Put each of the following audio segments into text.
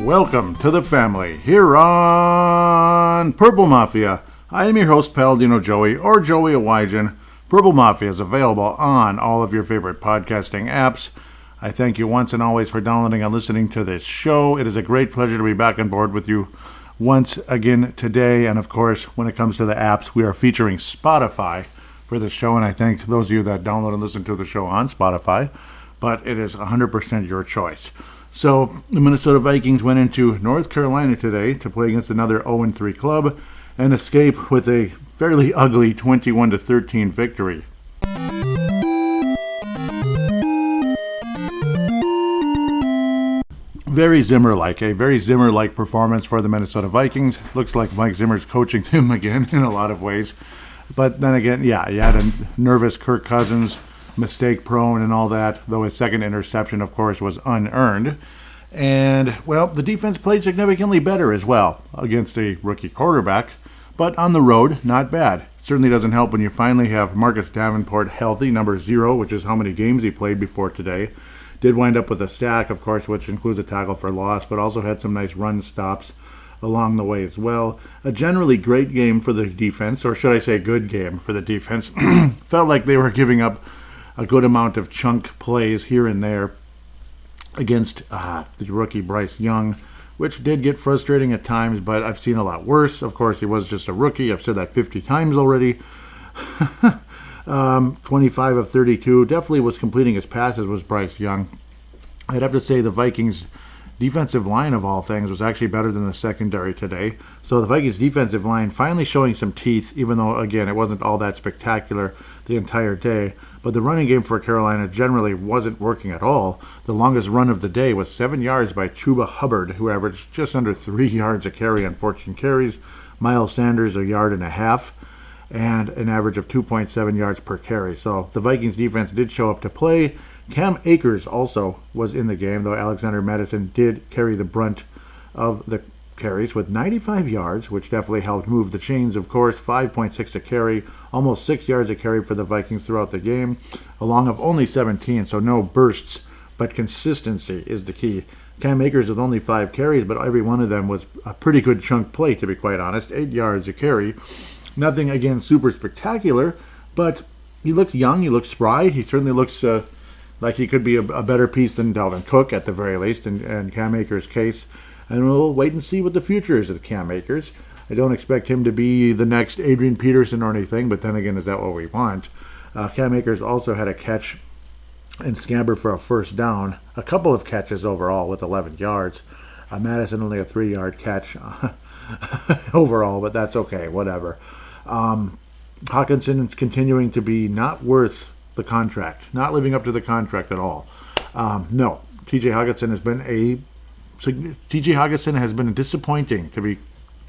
Welcome to the family here on Purple Mafia. I am your host, Paladino Joey, or Joey Awajan. Purple Mafia is available on all of your favorite podcasting apps. I thank you once and always for downloading and listening to this show. It is a great pleasure to be back on board with you once again today. And of course, when it comes to the apps, we are featuring Spotify for the show. And I thank those of you that download and listen to the show on Spotify. But it is 100% your choice. So the Minnesota Vikings went into North Carolina today to play against another 0-3 club and escape with a fairly ugly 21-13 victory. Very Zimmer-like performance for the Minnesota Vikings. Looks like Mike Zimmer's coaching them again in a lot of ways. But then again, you had a nervous Kirk Cousins, mistake prone and all that, though his second interception, of course, was unearned. And, well, the defense played significantly better as well against a rookie quarterback. But on the road, not bad. Certainly doesn't help when you finally have Marcus Davenport healthy, number 0, which is how many games he played before today. Did wind up with a sack, of course, which includes a tackle for loss, but also had some nice run stops along the way as well. A generally great game for the defense, or should I say good game for the defense. Felt like they were giving up a good amount of chunk plays here and there against the rookie Bryce Young, which did get frustrating at times, but I've seen a lot worse. Of course, he was just a rookie. I've said that 50 times already. 25 of 32. Definitely was completing his passes was Bryce Young. I'd have to say the Vikings' defensive line, of all things, was actually better than the secondary today. So the Vikings' defensive line finally showing some teeth, even though, again, it wasn't all that spectacular the entire day. But the running game for Carolina generally wasn't working at all. The longest run of the day was 7 yards by Chuba Hubbard, who averaged just under 3 yards a carry on 14 carries. Miles Sanders, 1.5 yards, and an average of 2.7 yards per carry. So the Vikings defense did show up to play. Cam Akers also was in the game, though Alexander Madison did carry the brunt of the carries with 95 yards, which definitely helped move the chains, of course. 5.6 a carry, almost 6 yards a carry for the Vikings throughout the game, along of only 17, so no bursts, but consistency is the key. Cam Akers with only 5 carries, but every one of them was a pretty good chunk play, to be quite honest. 8 yards a carry. Nothing, again, super spectacular, but he looks young, he looks spry, he certainly looks like he could be a better piece than Dalvin Cook, at the very least, in Cam Akers' case. And we'll wait and see what the future is of Cam Akers. I don't expect him to be the next Adrian Peterson or anything, but then again, is that what we want? Cam Akers also had a catch and scamper for a first down, a couple of catches overall with 11 yards. Madison only a 3-yard catch overall, but that's okay, whatever. Hawkinson is continuing to be not worth the contract, not living up to the contract at all. No, TJ Hawkinson has been disappointing, to be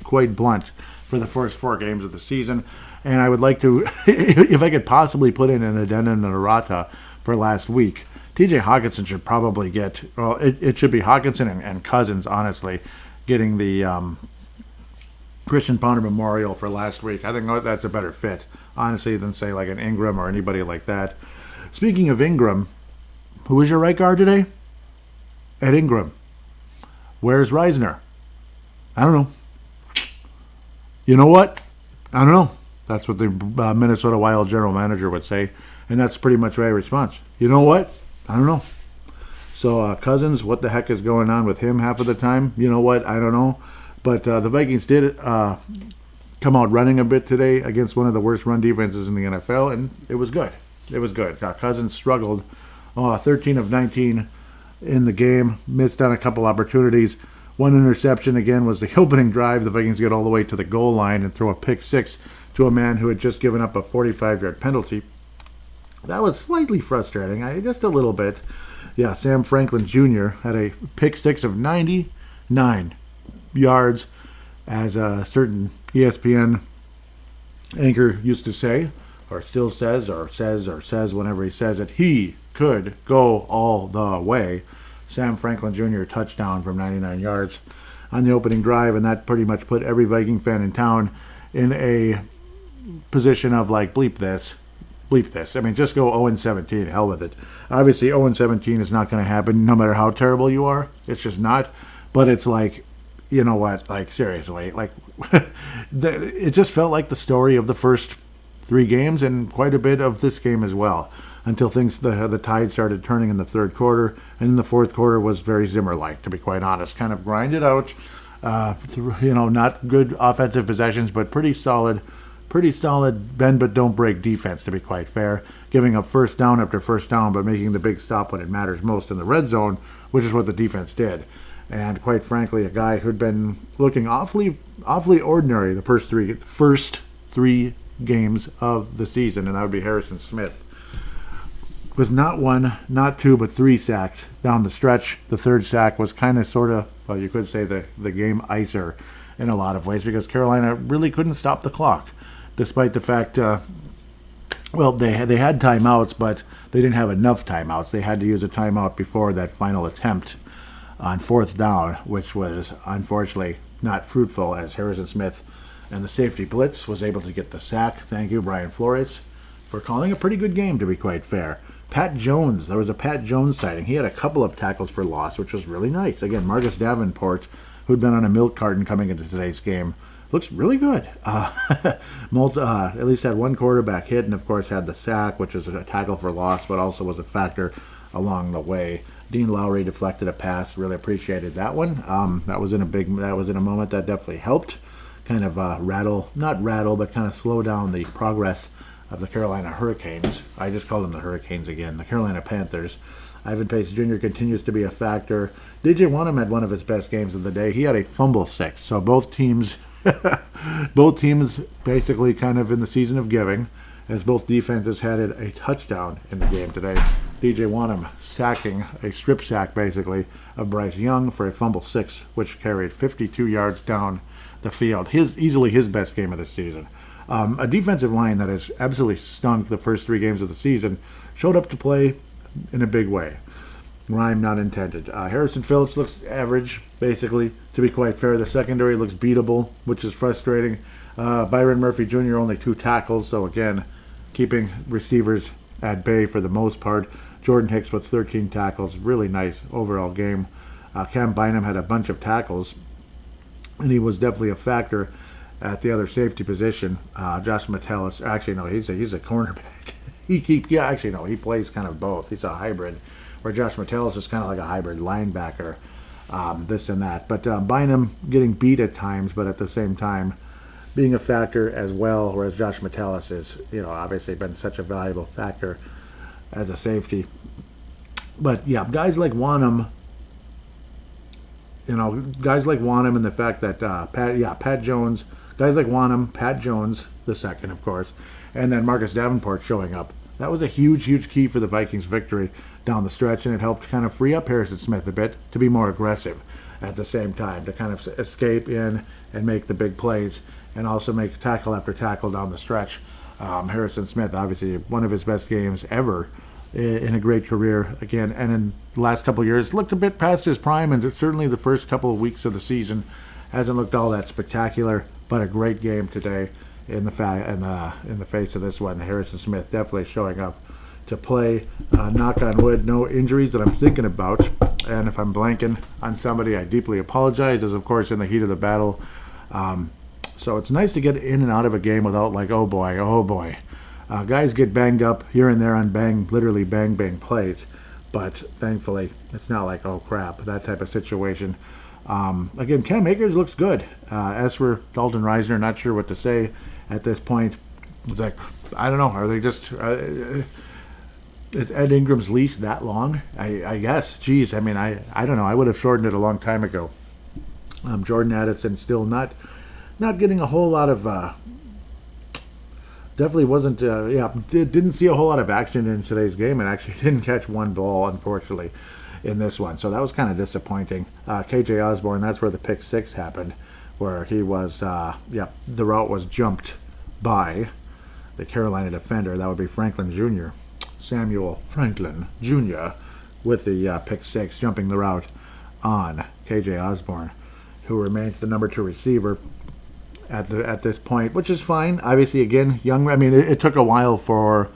quite blunt, for the first 4 games of the season. And I would like to, if I could possibly put in an addendum and errata for last week, TJ Hawkinson should probably get, well, it should be Hawkinson and Cousins, honestly, getting the Christian Ponder Memorial for last week. I think that's a better fit, honestly, than, say, like an Ingram or anybody like that. Speaking of Ingram, who was your right guard today? Ed Ingram. Where's Reisner? I don't know. You know what? I don't know. That's what the Minnesota Wild general manager would say, and that's pretty much my response. You know what? I don't know. So Cousins, what the heck is going on with him half of the time? You know what? I don't know. But the Vikings did come out running a bit today against one of the worst run defenses in the NFL, and it was good. It was good. Cousins struggled. 13 of 19 in the game, missed on a couple opportunities. One interception, again, was the opening drive. The Vikings get all the way to the goal line and throw a pick 6 to a man who had just given up a 45-yard penalty. That was slightly frustrating, just a little bit. Yeah, Sam Franklin Jr. had a pick 6 of 99 yards, as a certain ESPN anchor used to say, or still says whenever he says it, he could go all the way. Sam Franklin Jr. touchdown from 99 yards on the opening drive, and that pretty much put every Viking fan in town in a position of like, bleep this. I mean, just go 0-17, hell with it. Obviously, 0-17 is not going to happen no matter how terrible you are. It's just not. But it's like, you know what? Like, seriously, like, it just felt like the story of the first 3 games and quite a bit of this game as well. Until the tide started turning in the third quarter, and in the fourth quarter was very Zimmer-like, to be quite honest. Kind of grinded out, not good offensive possessions, but pretty solid bend but don't break defense, to be quite fair. Giving up first down after first down, but making the big stop when it matters most in the red zone, which is what the defense did. And quite frankly, a guy who'd been looking awfully ordinary the first three games of the season, and that would be Harrison Smith. With not 1, not 2, but 3 sacks down the stretch. The third sack was kind of sort of, well, you could say the game icer in a lot of ways, because Carolina really couldn't stop the clock, despite the fact, they had timeouts, but they didn't have enough timeouts. They had to use a timeout before that final attempt on fourth down, which was unfortunately not fruitful, as Harrison Smith and the safety blitz was able to get the sack. Thank you, Brian Flores, for calling a pretty good game, to be quite fair. Pat Jones, there was a Pat Jones sighting. He had a couple of tackles for loss, which was really nice. Again, Marcus Davenport, who'd been on a milk carton coming into today's game, looks really good. At least had one quarterback hit, and of course had the sack, which was a tackle for loss, but also was a factor along the way. Dean Lowry deflected a pass. Really appreciated that one. That was in a moment that definitely helped. Kind of but kind of slow down the progress of the Carolina Hurricanes. I just called them the Hurricanes again. The Carolina Panthers. Ivan Pace Jr. continues to be a factor. DJ Wanham had one of his best games of the day. He had a fumble 6. So both teams basically kind of in the season of giving, as both defenses had a touchdown in the game today. DJ Wanham sacking, a strip sack basically, of Bryce Young for a fumble 6, which carried 52 yards down the field. Easily his best game of the season. A defensive line that has absolutely stunk the first 3 games of the season showed up to play in a big way. Rhyme not intended. Harrison Phillips looks average, basically, to be quite fair. The secondary looks beatable, which is frustrating. Byron Murphy Jr. only 2 tackles, so again, keeping receivers at bay for the most part. Jordan Hicks with 13 tackles. Really nice overall game. Cam Bynum had a bunch of tackles, and he was definitely a factor at the other safety position. Josh Metellus, actually no, he's a cornerback. He plays kind of both. He's a hybrid, where Josh Metellus is kind of like a hybrid linebacker, this and that. But Bynum getting beat at times, but at the same time being a factor as well, whereas Josh Metellus is, obviously been such a valuable factor as a safety. But yeah, guys like Wanham, and the fact that Pat Jones, guys like Wanham, Pat Jones, the second, of course, and then Marcus Davenport showing up. That was a huge, huge key for the Vikings' victory down the stretch, and it helped kind of free up Harrison Smith a bit to be more aggressive at the same time, to kind of escape in and make the big plays, and also make tackle after tackle down the stretch. Harrison Smith, obviously, one of his best games ever in a great career, again, and in the last couple of years, looked a bit past his prime, and certainly the first couple of weeks of the season hasn't looked all that spectacular, but a great game today in the face of this one. Harrison Smith definitely showing up to play. Knock on wood, no injuries that I'm thinking about, and if I'm blanking on somebody, I deeply apologize, as of course in the heat of the battle. So it's nice to get in and out of a game without like, oh boy. Guys get banged up here and there on literally bang plays, but thankfully it's not like, oh crap, that type of situation. Again, Cam Akers looks good. As for Dalton Reisner, not sure what to say at this point. It's like, I don't know, are they just... is Ed Ingram's leash that long? I guess. Geez, I mean, I don't know. I would have shortened it a long time ago. Jordan Addison still not getting a whole lot of... definitely wasn't... didn't see a whole lot of action in today's game, and actually didn't catch one ball, unfortunately, in this one. So that was kind of disappointing. KJ Osborne, that's where the pick 6 happened, where he was... the route was jumped by the Carolina defender. That would be Franklin Jr., Samuel Franklin Jr., with the pick 6, jumping the route on KJ Osborne, who remains the number 2 receiver at this point, which is fine. Obviously, again, young. I mean, it took a while for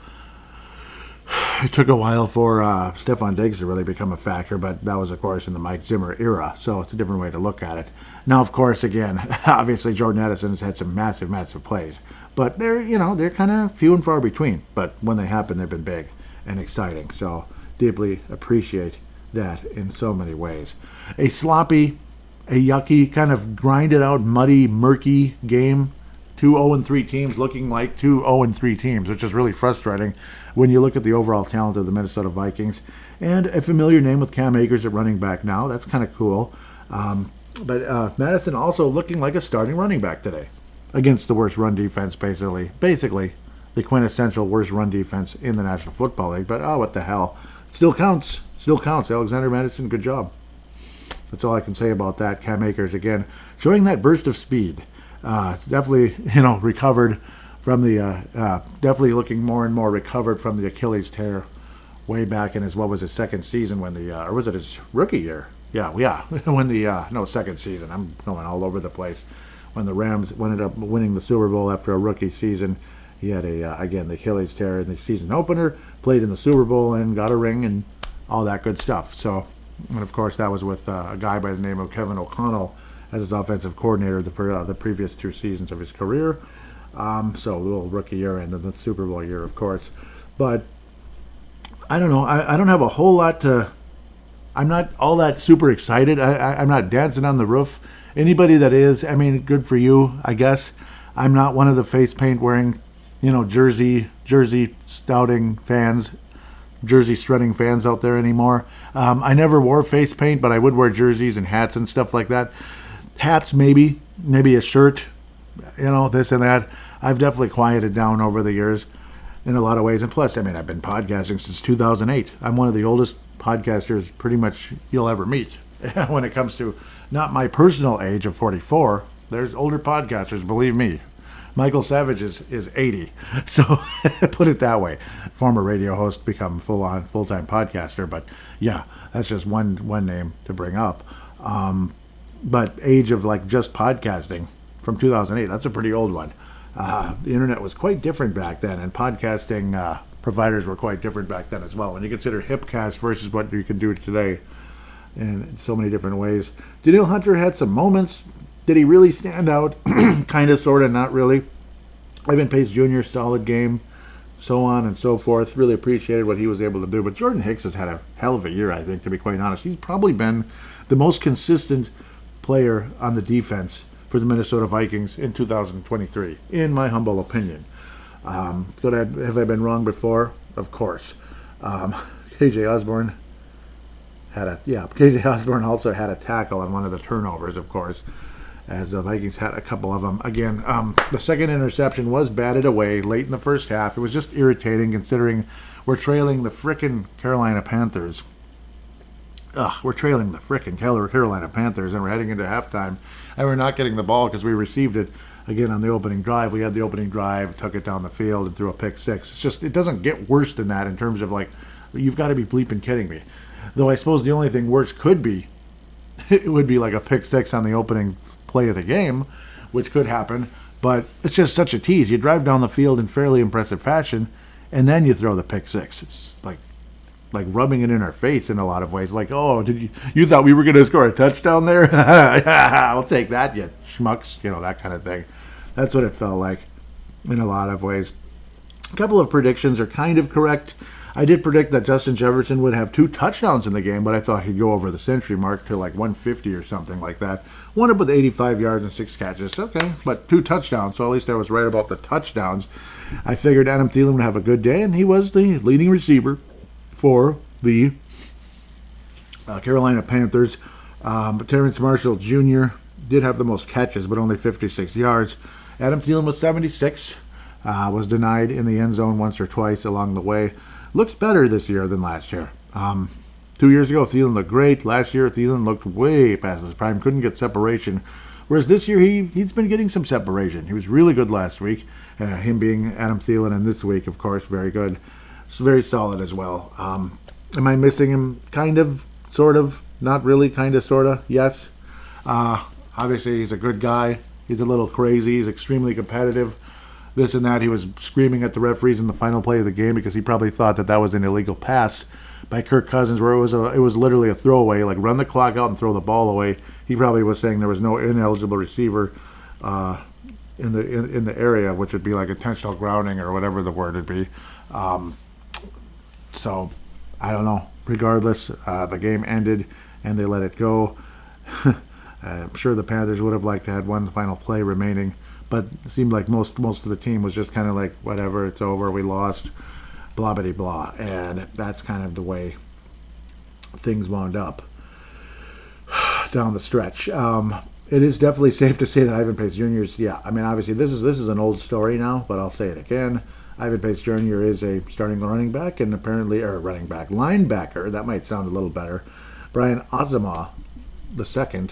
it took a while for Stephon Diggs to really become a factor, but that was, of course, in the Mike Zimmer era, so it's a different way to look at it. Now, of course, again, obviously Jordan Addison's had some massive, massive plays, but they're kind of few and far between, but when they happen, they've been big and exciting, so deeply appreciate that in so many ways. A sloppy, a yucky, kind of grinded out, muddy, murky game. 2 0-3 teams looking like 2 0-3 teams, which is really frustrating when you look at the overall talent of the Minnesota Vikings. And a familiar name with Cam Akers at running back now. That's kind of cool. But Madison also looking like a starting running back today against the worst run defense, basically the quintessential worst run defense in the National Football League. But what the hell. Still counts. Alexander Madison, good job. That's all I can say about that. Cam Akers, again, showing that burst of speed. Definitely, recovered from the, definitely looking more and more recovered from the Achilles tear way back in his, what was his second season when or was it his rookie year? Yeah, when second season. I'm going all over the place. When the Rams ended up winning the Super Bowl after a rookie season, he had again, the Achilles tear in the season opener, played in the Super Bowl and got a ring and all that good stuff. So, and of course, that was with a guy by the name of Kevin O'Connell as his offensive coordinator the previous 2 seasons of his career. So a little rookie year and then the Super Bowl year, of course. But I don't know. I don't have a whole lot to... I'm not all that super excited. I'm not dancing on the roof. Anybody that is, I mean, good for you, I guess. I'm not one of the face paint wearing, jersey stouting fans, jersey strutting fans out there anymore. I never wore face paint, but I would wear jerseys and hats and stuff like that. Hats, maybe a shirt, this and that. I've definitely quieted down over the years in a lot of ways. And plus, I've been podcasting since 2008. I'm one of the oldest podcasters pretty much you'll ever meet. When it comes to not my personal age of 44, there's older podcasters, believe me. Michael Savage is 80. So put it that way. Former radio host, become full-time podcaster. But yeah, that's just one name to bring up. But age of just podcasting from 2008, that's a pretty old one. The internet was quite different back then, and podcasting providers were quite different back then as well. When you consider Hipcast versus what you can do today in so many different ways. Danielle Hunter had some moments. Did he really stand out? Kind of, sort of, not really. Ivan Pace Jr., solid game, so on and so forth. Really appreciated what he was able to do. But Jordan Hicks has had a hell of a year, I think, to be quite honest. He's probably been the most consistent player on the defense for the Minnesota Vikings in 2023, in my humble opinion. Have I been wrong before? Of course. KJ Osborne also had a tackle on one of the turnovers, of course, as the Vikings had a couple of them. Again, the second interception was batted away late in the first half. It was just irritating considering we're trailing the frickin' Carolina Panthers. We're trailing the frickin' Carolina Panthers, and we're heading into halftime, and we're not getting the ball because we received it again on the opening drive. We had the opening drive, took it down the field, and threw a pick six. It's just, it doesn't get worse than that in terms of you've got to be bleeping kidding me. Though I suppose the only thing worse could be, it would be like a pick six on the opening play of the game, which could happen. But it's just such a tease. You drive down the field in fairly impressive fashion, and then you throw the pick six. It's like rubbing it in our face in a lot of ways. You thought we were going to score a touchdown there? I'll take that, you schmucks. That kind of thing. That's what it felt like in a lot of ways. A couple of predictions are kind of correct. I did predict that Justin Jefferson would have 2 touchdowns in the game, but I thought he'd go over the century mark to 150 or something like that. Wound up with 85 yards and 6 catches. Okay, but 2 touchdowns, so at least I was right about the touchdowns. I figured Adam Thielen would have a good day, and he was the leading receiver for the Carolina Panthers. But Terrence Marshall Jr. did have the most catches, but only 56 yards. Adam Thielen was 76, was denied in the end zone once or twice along the way. Looks better this year than last year. 2 years ago, Thielen looked great. Last year, Thielen looked way past his prime, couldn't get separation. Whereas this year, he's been getting some separation. He was really good last week, him being Adam Thielen, and this week, of course, very good. It's very solid as well. Am I missing him? Kind of, sort of, not really, kind of, sort of, yes. Obviously, he's a good guy. He's a little crazy. He's extremely competitive. this and that. He was screaming at the referees in the final play of the game because he probably thought that was an illegal pass by Kirk Cousins, where it was literally a throwaway, like run the clock out and throw the ball away. He probably was saying there was no ineligible receiver in the area, which would be like intentional grounding or whatever the word would be. So I don't know. Regardless, the game ended and they let it go. I'm sure the Panthers would have liked to have one final play remaining, but it seemed like most of the team was just kind of like, whatever, it's over, we lost, blah, blah, blah. And that's kind of the way things wound up down the stretch. It is definitely safe to say that Ivan Pace Jr. is, I mean, obviously this is an old story now, but I'll say it again. Ivan Pace Jr. is a starting running back and apparently, linebacker, that might sound a little better. Brian Ozema II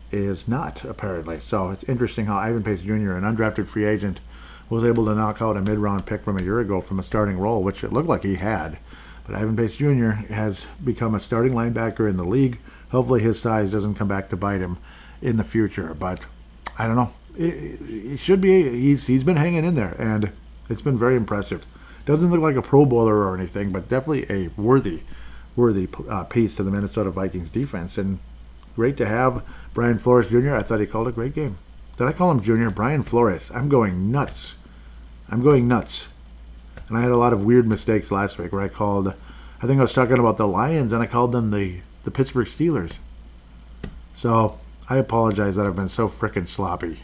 is not, apparently. So it's interesting how Ivan Pace Jr., an undrafted free agent, was able to knock out a mid-round pick from a year ago from a starting role, which it looked like he had. But Ivan Pace Jr. has become a starting linebacker in the league. Hopefully his size doesn't come back to bite him in the future. But I don't know. It should be. He's been hanging in there, and it's been very impressive. Doesn't look like a Pro Bowler or anything, but definitely a worthy piece to the Minnesota Vikings defense. And great to have Brian Flores Jr. I thought he called a great game. Did I call him Jr.? Brian Flores. I'm going nuts. And I had a lot of weird mistakes last week where I think I was talking about the Lions and I called them the Pittsburgh Steelers. So I apologize that I've been so frickin' sloppy.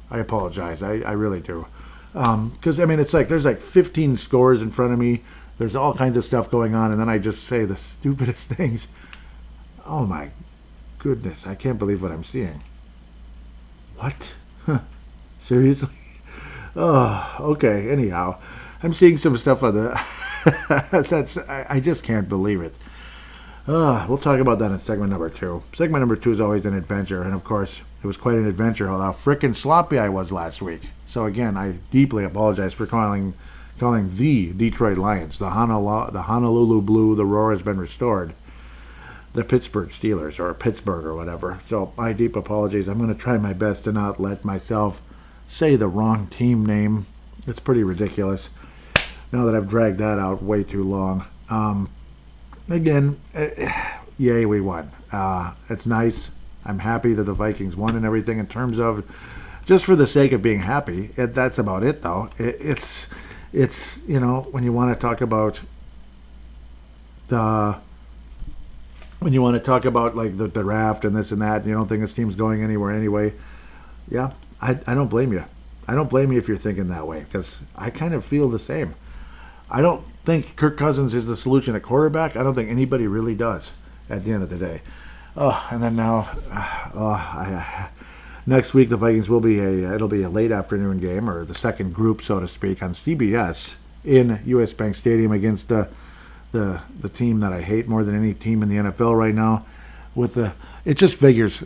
I apologize. I really do. Because, I mean, it's like there's like 15 scores in front of me. There's all kinds of stuff going on, and then I just say the stupidest things. Oh, my goodness. I can't believe what I'm seeing. What? Seriously? Oh, okay. Anyhow, I'm seeing some stuff on the... I just can't believe it. We'll talk about that in segment number 2. Segment number 2 is always an adventure, and of course, it was quite an adventure how frickin' sloppy I was last week. So again, I deeply apologize for calling the Detroit Lions, the Honolulu Blue, the Roar has been restored, the Pittsburgh Steelers, or Pittsburgh or whatever. So my deep apologies. I'm going to try my best to not let myself say the wrong team name. It's pretty ridiculous now that I've dragged that out way too long. Again, yay, we won. It's nice. I'm happy that the Vikings won and everything in terms of just for the sake of being happy. That's about it, though. It's when you want to talk about like the draft and this and that, and you don't think this team's going anywhere anyway. Yeah, I don't blame you. I don't blame you if you're thinking that way, because I kind of feel the same. I don't think Kirk Cousins is the solution at quarterback. I don't think anybody really does at the end of the day. And then now, next week the Vikings will be it'll be a late afternoon game, or the second group, so to speak, on CBS in US Bank Stadium against the team that I hate more than any team in the NFL right now. It just figures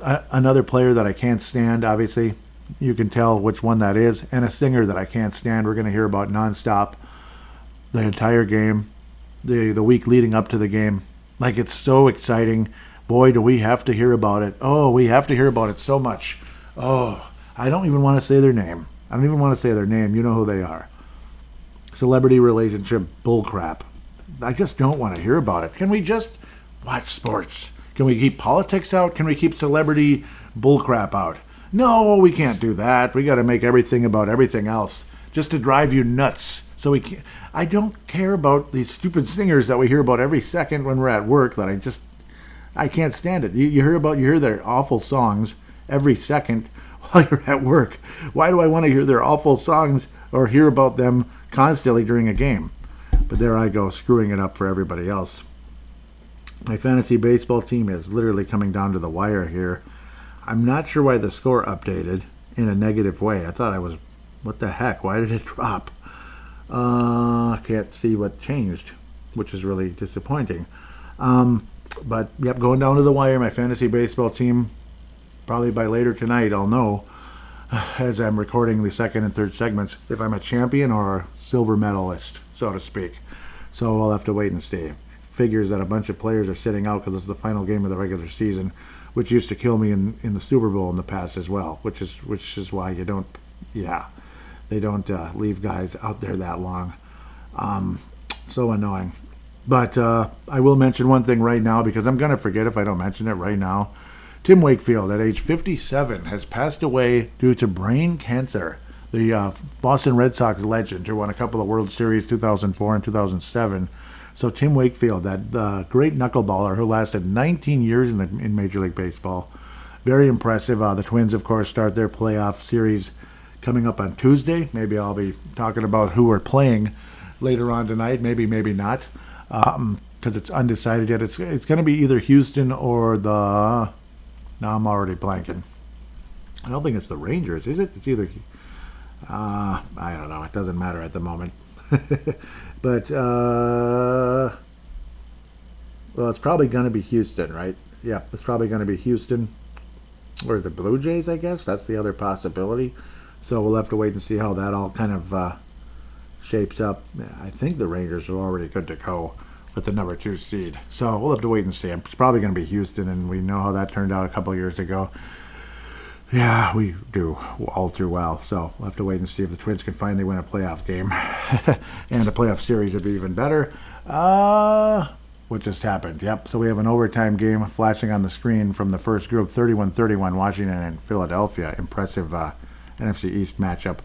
another player that I can't stand. Obviously, you can tell which one that is, and a singer that I can't stand. We're going to hear about nonstop the entire game, the week leading up to the game. Like, it's so exciting. Boy, do we have to hear about it. Oh, we have to hear about it so much. Oh, I don't even want to say their name. You know who they are. Celebrity relationship bullcrap. I just don't want to hear about it. Can we just watch sports? Can we keep politics out? Can we keep celebrity bullcrap out? No, we can't do that. We got to make everything about everything else just to drive you nuts. So I don't care about these stupid singers that we hear about every second when we're at work that I can't stand it. You hear their awful songs every second while you're at work. Why do I want to hear their awful songs or hear about them constantly during a game? But there I go, screwing it up for everybody else. My fantasy baseball team is literally coming down to the wire here. I'm not sure why the score updated in a negative way. I thought what the heck? Why did it drop? I can't see what changed, which is really disappointing. But, yep, going down to the wire, my fantasy baseball team, probably by later tonight, I'll know, as I'm recording the second and third segments, if I'm a champion or a silver medalist, so to speak. So we'll have to wait and see. Figures that a bunch of players are sitting out because it's the final game of the regular season, which used to kill me in the Super Bowl in the past as well, which is why you don't, yeah. They don't leave guys out there that long. So annoying. But I will mention one thing right now because I'm going to forget if I don't mention it right now. Tim Wakefield, at age 57, has passed away due to brain cancer. The Boston Red Sox legend who won a couple of World Series 2004 and 2007. So Tim Wakefield, that great knuckleballer who lasted 19 years in Major League Baseball. Very impressive. The Twins, of course, start their playoff series coming up on Tuesday. Maybe I'll be talking about who we're playing later on tonight. Maybe not, because it's undecided yet. It's going to be either Houston or the... Now I'm already blanking. I don't think it's the Rangers, is it? It's either... I don't know. It doesn't matter at the moment. But, well, it's probably going to be Houston, right? Yeah, it's probably going to be Houston. Or the Blue Jays, I guess. That's the other possibility. So we'll have to wait and see how that all kind of shapes up. I think the Rangers are already good to go with the number 2 seed. So we'll have to wait and see. It's probably going to be Houston, and we know how that turned out a couple of years ago. Yeah, we do all too well. So we'll have to wait and see if the Twins can finally win a playoff game. And a playoff series would be even better. What just happened? Yep, so we have an overtime game flashing on the screen from the first group, 31-31, Washington and Philadelphia. Impressive NFC East matchup.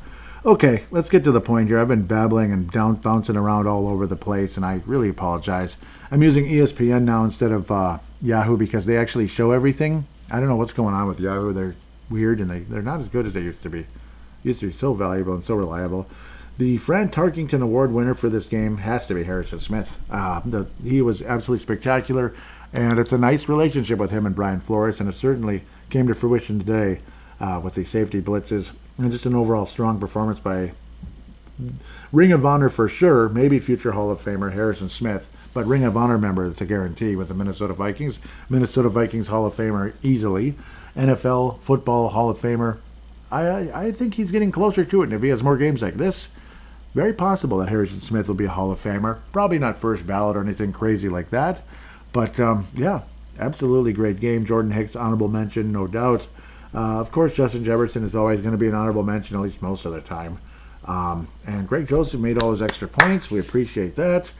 Okay, let's get to the point here. I've been babbling and bouncing around all over the place, and I really apologize. I'm using ESPN now instead of Yahoo because they actually show everything. I don't know what's going on with Yahoo. They're weird, and they're not as good as they used to be. Used to be so valuable and so reliable. The Fran Tarkington Award winner for this game has to be Harrison Smith. He was absolutely spectacular, and it's a nice relationship with him and Brian Flores, and it certainly came to fruition today with the safety blitzes, and just an overall strong performance by Ring of Honor for sure, maybe future Hall of Famer Harrison Smith, but Ring of Honor member, it's a guarantee with the Minnesota Vikings. Minnesota Vikings Hall of Famer easily. NFL football Hall of Famer. I think he's getting closer to it, and if he has more games like this, very possible that Harrison Smith will be a Hall of Famer. Probably not first ballot or anything crazy like that. But, yeah, absolutely great game. Jordan Hicks, honorable mention, no doubt. Of course, Justin Jefferson is always going to be an honorable mention, at least most of the time. And Greg Joseph made all his extra points. We appreciate that.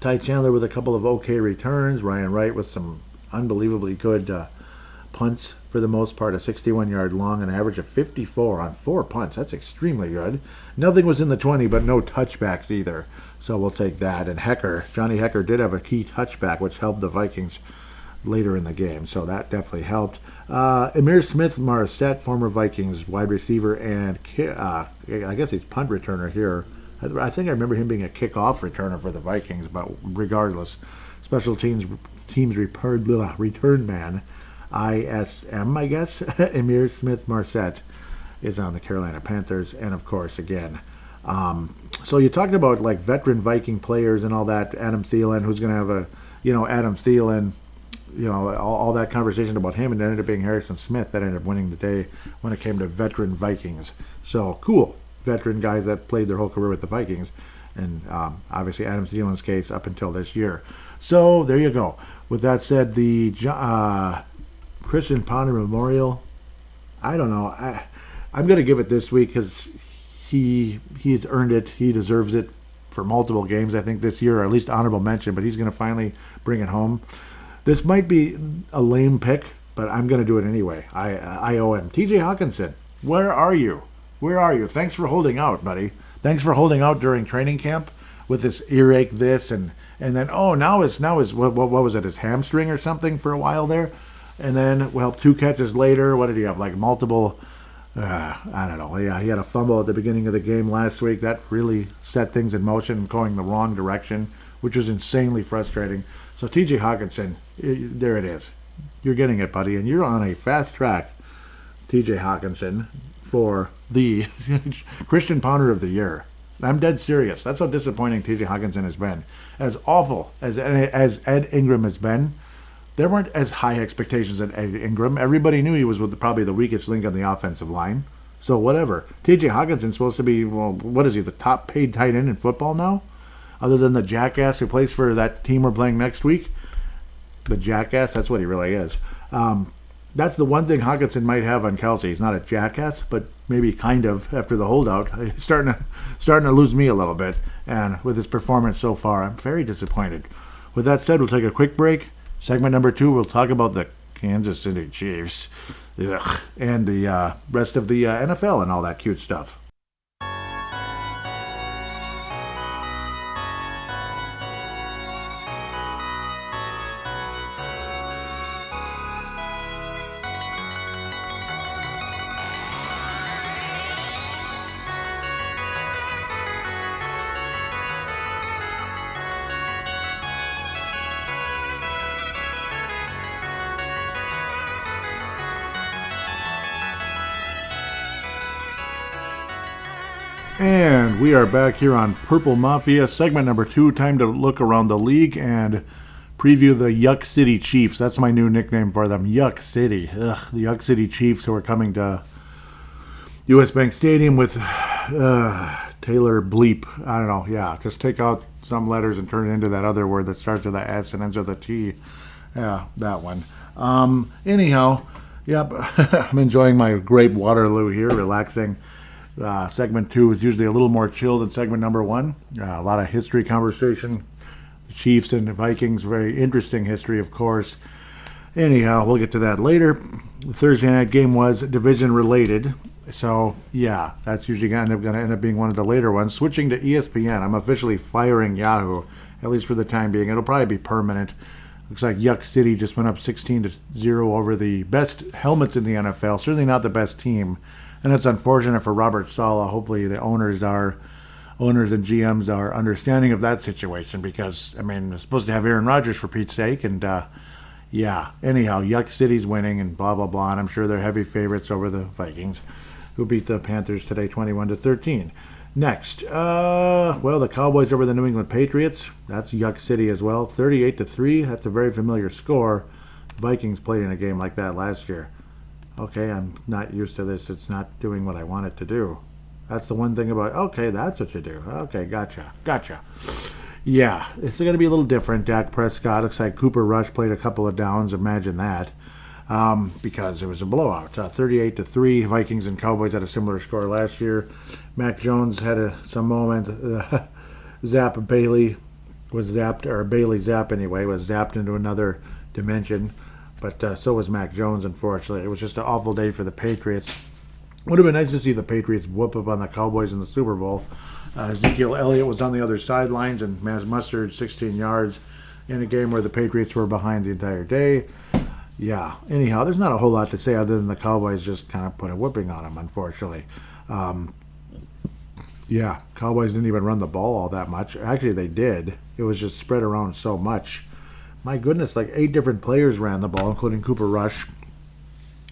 Ty Chandler with a couple of okay returns. Ryan Wright with some unbelievably good punts for the most part, a 61-yard long, an average of 54 on 4 punts. That's extremely good. Nothing was in the 20, but no touchbacks either. So we'll take that. And Johnny Hecker did have a key touchback, which helped the Vikings later in the game. So that definitely helped. Emir Smith-Marset, former Vikings wide receiver and I guess he's punt returner here. I think I remember him being a kickoff returner for the Vikings, but regardless, special teams return man. ISM, I guess. Emir Smith-Marset is on the Carolina Panthers. And, of course, again, so you talked about, like, veteran Viking players and all that. Adam Thielen, who's going to have Adam Thielen, all that conversation about him, and it ended up being Harrison Smith that ended up winning the day when it came to veteran Vikings. So, cool. Veteran guys that played their whole career with the Vikings. And, obviously, Adam Thielen's case up until this year. So, there you go. With that said, the Christian Ponder Memorial, I don't know. I'm going to give it this week because he's earned it. He deserves it for multiple games, I think, this year, or at least honorable mention, but he's going to finally bring it home. This might be a lame pick, but I'm going to do it anyway. I owe him. TJ Hawkinson, where are you? Where are you? Thanks for holding out, buddy. Thanks for holding out during training camp with this earache, and then, now is what was it, his hamstring or something for a while there? And then, 2 catches later, what did he have? Like multiple, I don't know. Yeah, he had a fumble at the beginning of the game last week. That really set things in motion, going the wrong direction, which was insanely frustrating. So TJ Hawkinson, there it is. You're getting it, buddy. And you're on a fast track, TJ Hawkinson, for the Christian Ponder of the Year. I'm dead serious. That's how disappointing TJ Hawkinson has been. As awful as Ed Ingram has been, there weren't as high expectations at Ed Ingram. Everybody knew he was probably the weakest link on the offensive line. So whatever. TJ Hawkinson's supposed to be, what is he, the top paid tight end in football now? Other than the jackass who plays for that team we're playing next week. The jackass, that's what he really is. That's the one thing Hawkinson might have on Kelsey. He's not a jackass, but maybe kind of after the holdout. He's starting to lose me a little bit. And with his performance so far, I'm very disappointed. With that said, we'll take a quick break. Segment number 2, we'll talk about the Kansas City Chiefs. Ugh, and the rest of the NFL and all that cute stuff. And we are back here on Purple Mafia, segment number 2. Time to look around the league and preview the Yuck City Chiefs. That's my new nickname for them, Yuck City. Ugh, the Yuck City Chiefs who are coming to U.S. Bank Stadium with Taylor Bleep. I don't know, yeah, just take out some letters and turn it into that other word that starts with the S and ends with a T. Yeah, that one. Anyhow, yep, I'm enjoying my grape Waterloo here, relaxing. Segment 2 is usually a little more chill than segment number 1. A lot of history conversation. The Chiefs and the Vikings, very interesting history, of course. Anyhow, we'll get to that later. The Thursday night game was division related. So, yeah, that's usually going to end up being one of the later ones. Switching to ESPN, I'm officially firing Yahoo, at least for the time being. It'll probably be permanent. Looks like Yuck City just went up 16-0 over the best helmets in the NFL. Certainly not the best team. And it's unfortunate for Robert Saleh. Hopefully the owners and GMs are understanding of that situation because, I mean, they're supposed to have Aaron Rodgers for Pete's sake. And, yeah, anyhow, Yuck City's winning and blah, blah, blah. And I'm sure they're heavy favorites over the Vikings, who beat the Panthers today 21-13. Next, the Cowboys over the New England Patriots. That's Yuck City as well, 38-3. That's a very familiar score. The Vikings played in a game like that last year. Okay, I'm not used to this. It's not doing what I want it to do. That's the one thing about, okay, that's what you do. Okay, gotcha. Yeah, it's going to be a little different. Dak Prescott, looks like Cooper Rush played a couple of downs. Imagine that. Because it was a blowout. 38-3. Vikings and Cowboys had a similar score last year. Mac Jones had some moment. Bailey Zapp anyway, was zapped into another dimension. But so was Mac Jones, unfortunately. It was just an awful day for the Patriots. Would have been nice to see the Patriots whoop up on the Cowboys in the Super Bowl. Ezekiel Elliott was on the other sidelines and mustered 16 yards in a game where the Patriots were behind the entire day. Yeah, anyhow, there's not a whole lot to say other than the Cowboys just kind of put a whipping on them, unfortunately. Yeah, Cowboys didn't even run the ball all that much. Actually, they did. It was just spread around so much. My goodness, like 8 different players ran the ball, including Cooper Rush.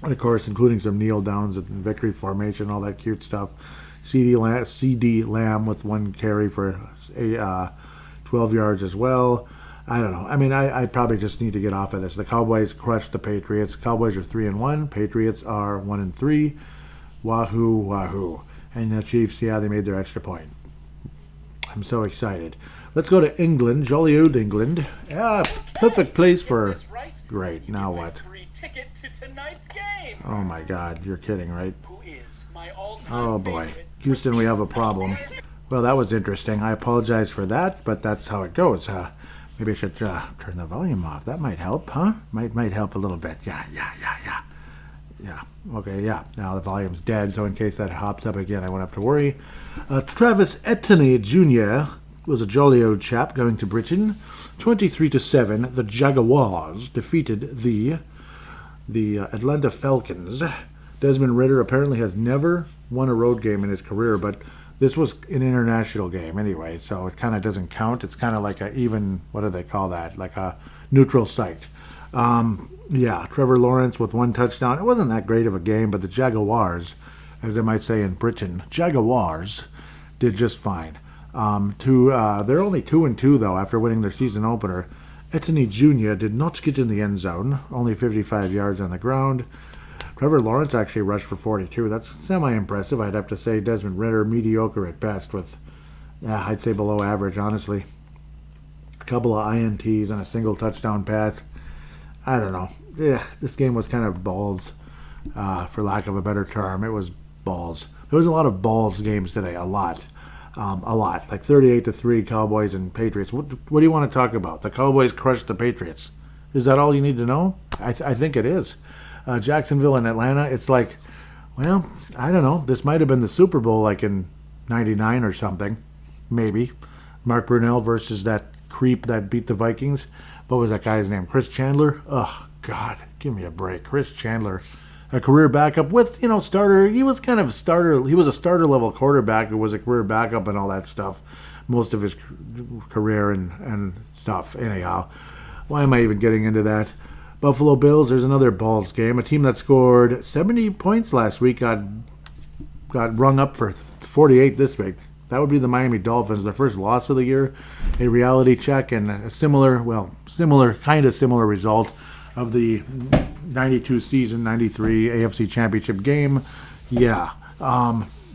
And, of course, including some kneel downs and victory formation, all that cute stuff. CD Lamb with 1 carry for 12 yards as well. I don't know. I mean, I probably just need to get off of this. The Cowboys crushed the Patriots. Cowboys are 3-1. Patriots are 1-3. Wahoo. And the Chiefs, yeah, they made their extra point. I'm so excited. Let's go to England, jolly old England. Yeah, perfect place for... Great, now what? Ticket to tonight's game. Oh my God, you're kidding, right? Who is my all-time Oh boy, Houston, we have a problem. Well, that was interesting. I apologize for that, but that's how it goes. Maybe I should turn the volume off. That might help, huh? Might help a little bit. Yeah. Okay, yeah. Now the volume's dead, so in case that hops up again, I won't have to worry. Travis Etienne Jr. was a jolly old chap going to Britain. 23-7, the Jaguars defeated the Atlanta Falcons. Desmond Ridder apparently has never won a road game in his career, but this was an international game anyway, so it kind of doesn't count. It's kind of like what do they call that? Like a neutral site. Yeah, Trevor Lawrence with 1 touchdown. It wasn't that great of a game, but the Jaguars, as they might say in Britain, Jaguars did just fine. They're only 2-2 though after winning their season opener. Etienne Jr. did not get in the end zone, only 55 yards on the ground. Trevor Lawrence actually rushed for 42. That's semi-impressive, I'd have to say. Desmond Ridder, mediocre at best with, I'd say below average, honestly. A couple of INTs and a single touchdown pass. I don't know. this game was kind of balls, for lack of a better term. It was balls. There was a lot of balls games today, a lot. Like 38-3 Cowboys and Patriots. What do you want to talk about? The Cowboys crushed the Patriots. Is that all you need to know? I think it is. Jacksonville and Atlanta, it's like, well, I don't know. This might have been the Super Bowl like in 99 or something. Maybe. Mark Brunell versus that creep that beat the Vikings. What was that guy's name? Chris Chandler? Oh, God. Give me a break. Chris Chandler. A career backup with, starter. He was kind of starter. He was a starter level quarterback who was a career backup and all that stuff. Most of his career and stuff. Anyhow, why am I even getting into that? Buffalo Bills, there's another balls game. A team that scored 70 points last week got rung up for 48 this week. That would be the Miami Dolphins, their first loss of the year. A reality check and a similar result of the 92 season, 93 AFC Championship game. Yeah,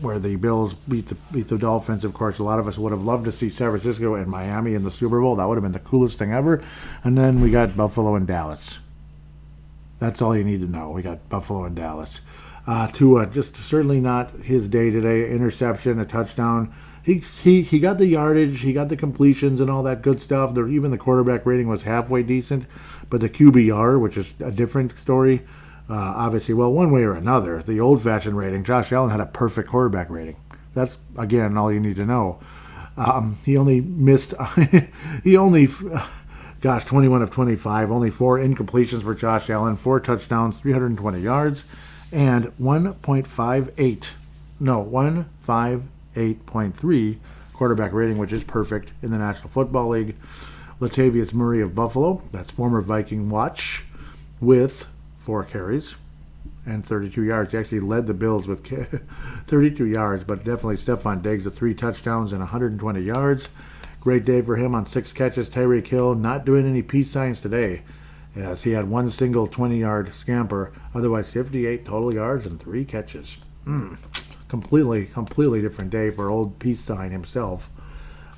where the Bills beat the Dolphins. Of course, a lot of us would have loved to see San Francisco and Miami in the Super Bowl. That would have been the coolest thing ever. And then we got Buffalo and Dallas. That's all you need to know. We got Buffalo and Dallas. Tua, just certainly not his day today. Interception, a touchdown. He got the yardage, he got the completions and all that good stuff. Even the quarterback rating was halfway decent. But the QBR, which is a different story, obviously, well, one way or another, the old-fashioned rating, Josh Allen had a perfect quarterback rating. That's, again, all you need to know. He only missed, 21 of 25, only 4 incompletions for Josh Allen, 4 touchdowns, 320 yards, and 158.3 quarterback rating, which is perfect in the National Football League. Latavius Murray of Buffalo, that's former Viking watch, with 4 carries and 32 yards. He actually led the Bills with 32 yards, but definitely Stephon Diggs with 3 touchdowns and 120 yards. Great day for him on 6 catches. Tyreek Hill not doing any peace signs today, as he had 1 single 20-yard scamper. Otherwise, 58 total yards and 3 catches. Completely different day for old peace sign himself.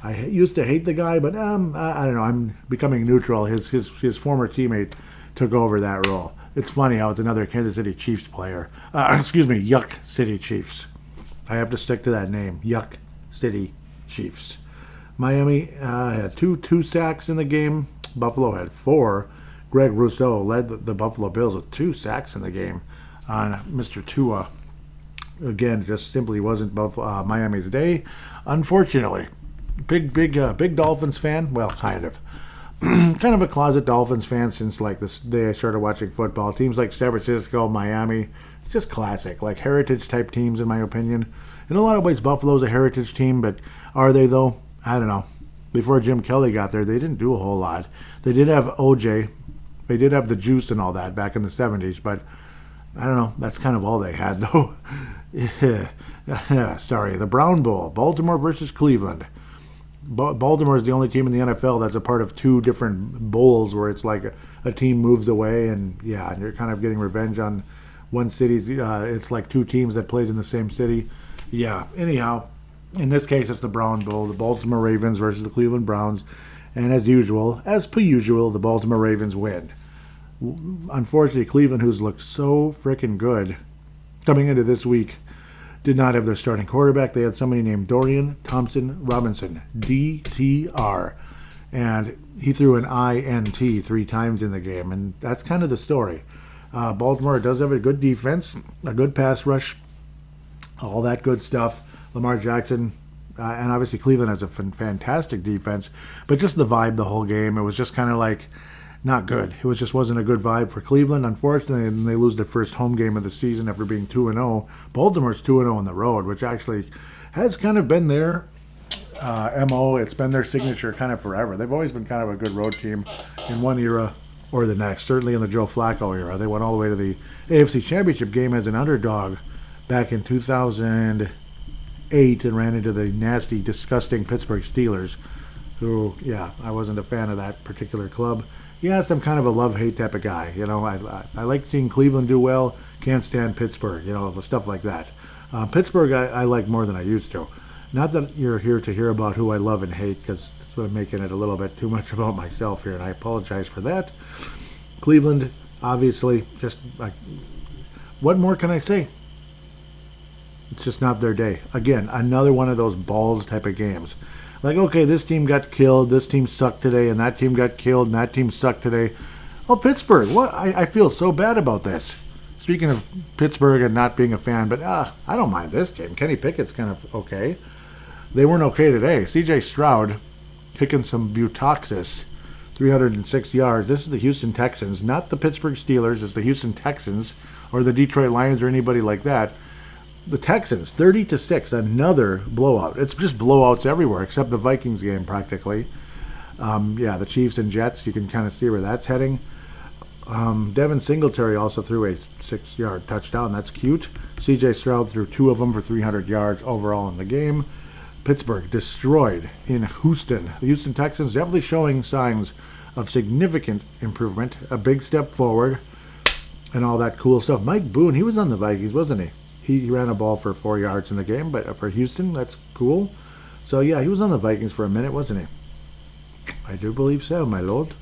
I used to hate the guy, but I don't know. I'm becoming neutral. His former teammate took over that role. It's funny how it's another Kansas City Chiefs player. Yuck City Chiefs. I have to stick to that name. Yuck City Chiefs. Miami had two sacks in the game. Buffalo had 4. Greg Rousseau led the Buffalo Bills with 2 sacks in the game on Mr. Tua. Again, just simply wasn't Miami's day, unfortunately. Big Dolphins fan. Well, kind of a closet Dolphins fan since like this day I started watching football. Teams like San Francisco, Miami, it's just classic, like heritage type teams in my opinion. In a lot of ways, Buffalo's a heritage team, but are they though? I don't know. Before Jim Kelly got there, they didn't do a whole lot. They did have OJ, they did have the juice and all that back in the 70s, but I don't know. That's kind of all they had though. Sorry, the Brown Bowl, Baltimore versus Cleveland. Baltimore is the only team in the NFL that's a part of 2 different bowls where it's like a team moves away and you're kind of getting revenge on one city. It's like 2 teams that played in the same city. Yeah, anyhow, in this case it's the Brown Bowl, the Baltimore Ravens versus the Cleveland Browns. And as per usual, the Baltimore Ravens win. Unfortunately, Cleveland, who's looked so freaking good coming into this week, did not have their starting quarterback. They had somebody named Dorian Thompson-Robinson, DTR, and he threw an INT 3 times in the game, and that's kind of the story. Baltimore does have a good defense, a good pass rush, all that good stuff. Lamar Jackson, and obviously Cleveland has a fantastic defense, but just the vibe the whole game, it was just kind of like not good. It wasn't a good vibe for Cleveland, unfortunately, and they lose their first home game of the season after being 2-0. Baltimore's 2-0 on the road, which actually has kind of been their MO. It's been their signature kind of forever. They've always been kind of a good road team in one era or the next, certainly in the Joe Flacco era. They went all the way to the AFC Championship game as an underdog back in 2008 and ran into the nasty, disgusting Pittsburgh Steelers, who, I wasn't a fan of that particular club. Yes, I'm kind of a love-hate type of guy. I like seeing Cleveland do well. Can't stand Pittsburgh, stuff like that. Pittsburgh I like more than I used to. Not that you're here to hear about who I love and hate, because I'm making it a little bit too much about myself here, and I apologize for that. Cleveland, Obviously, just like, what more can I say? It's just not their day. Again, another one of those balls type of games. Like, okay, this team got killed, this team sucked today, and that team got killed, and that team sucked today. Oh, Pittsburgh, what? I feel so bad about this. Speaking of Pittsburgh and not being a fan, but I don't mind this game. Kenny Pickett's kind of okay. They weren't okay today. C.J. Stroud kicking some butoxis, 306 yards. This is the Houston Texans, not the Pittsburgh Steelers. It's the Houston Texans or the Detroit Lions or anybody like that. The Texans, 30-6, another blowout. It's just blowouts everywhere except the Vikings game practically. The Chiefs and Jets, you can kind of see where that's heading. Devin Singletary also threw a 6-yard touchdown. That's cute. C.J. Stroud threw 2 of them for 300 yards overall in the game. Pittsburgh destroyed in Houston. The Houston Texans definitely showing signs of significant improvement, a big step forward, and all that cool stuff. Mike Boone, he was on the Vikings, wasn't he? He ran a ball for 4 yards in the game, but for Houston, that's cool. So, yeah, he was on the Vikings for a minute, wasn't he? I do believe so, my lord.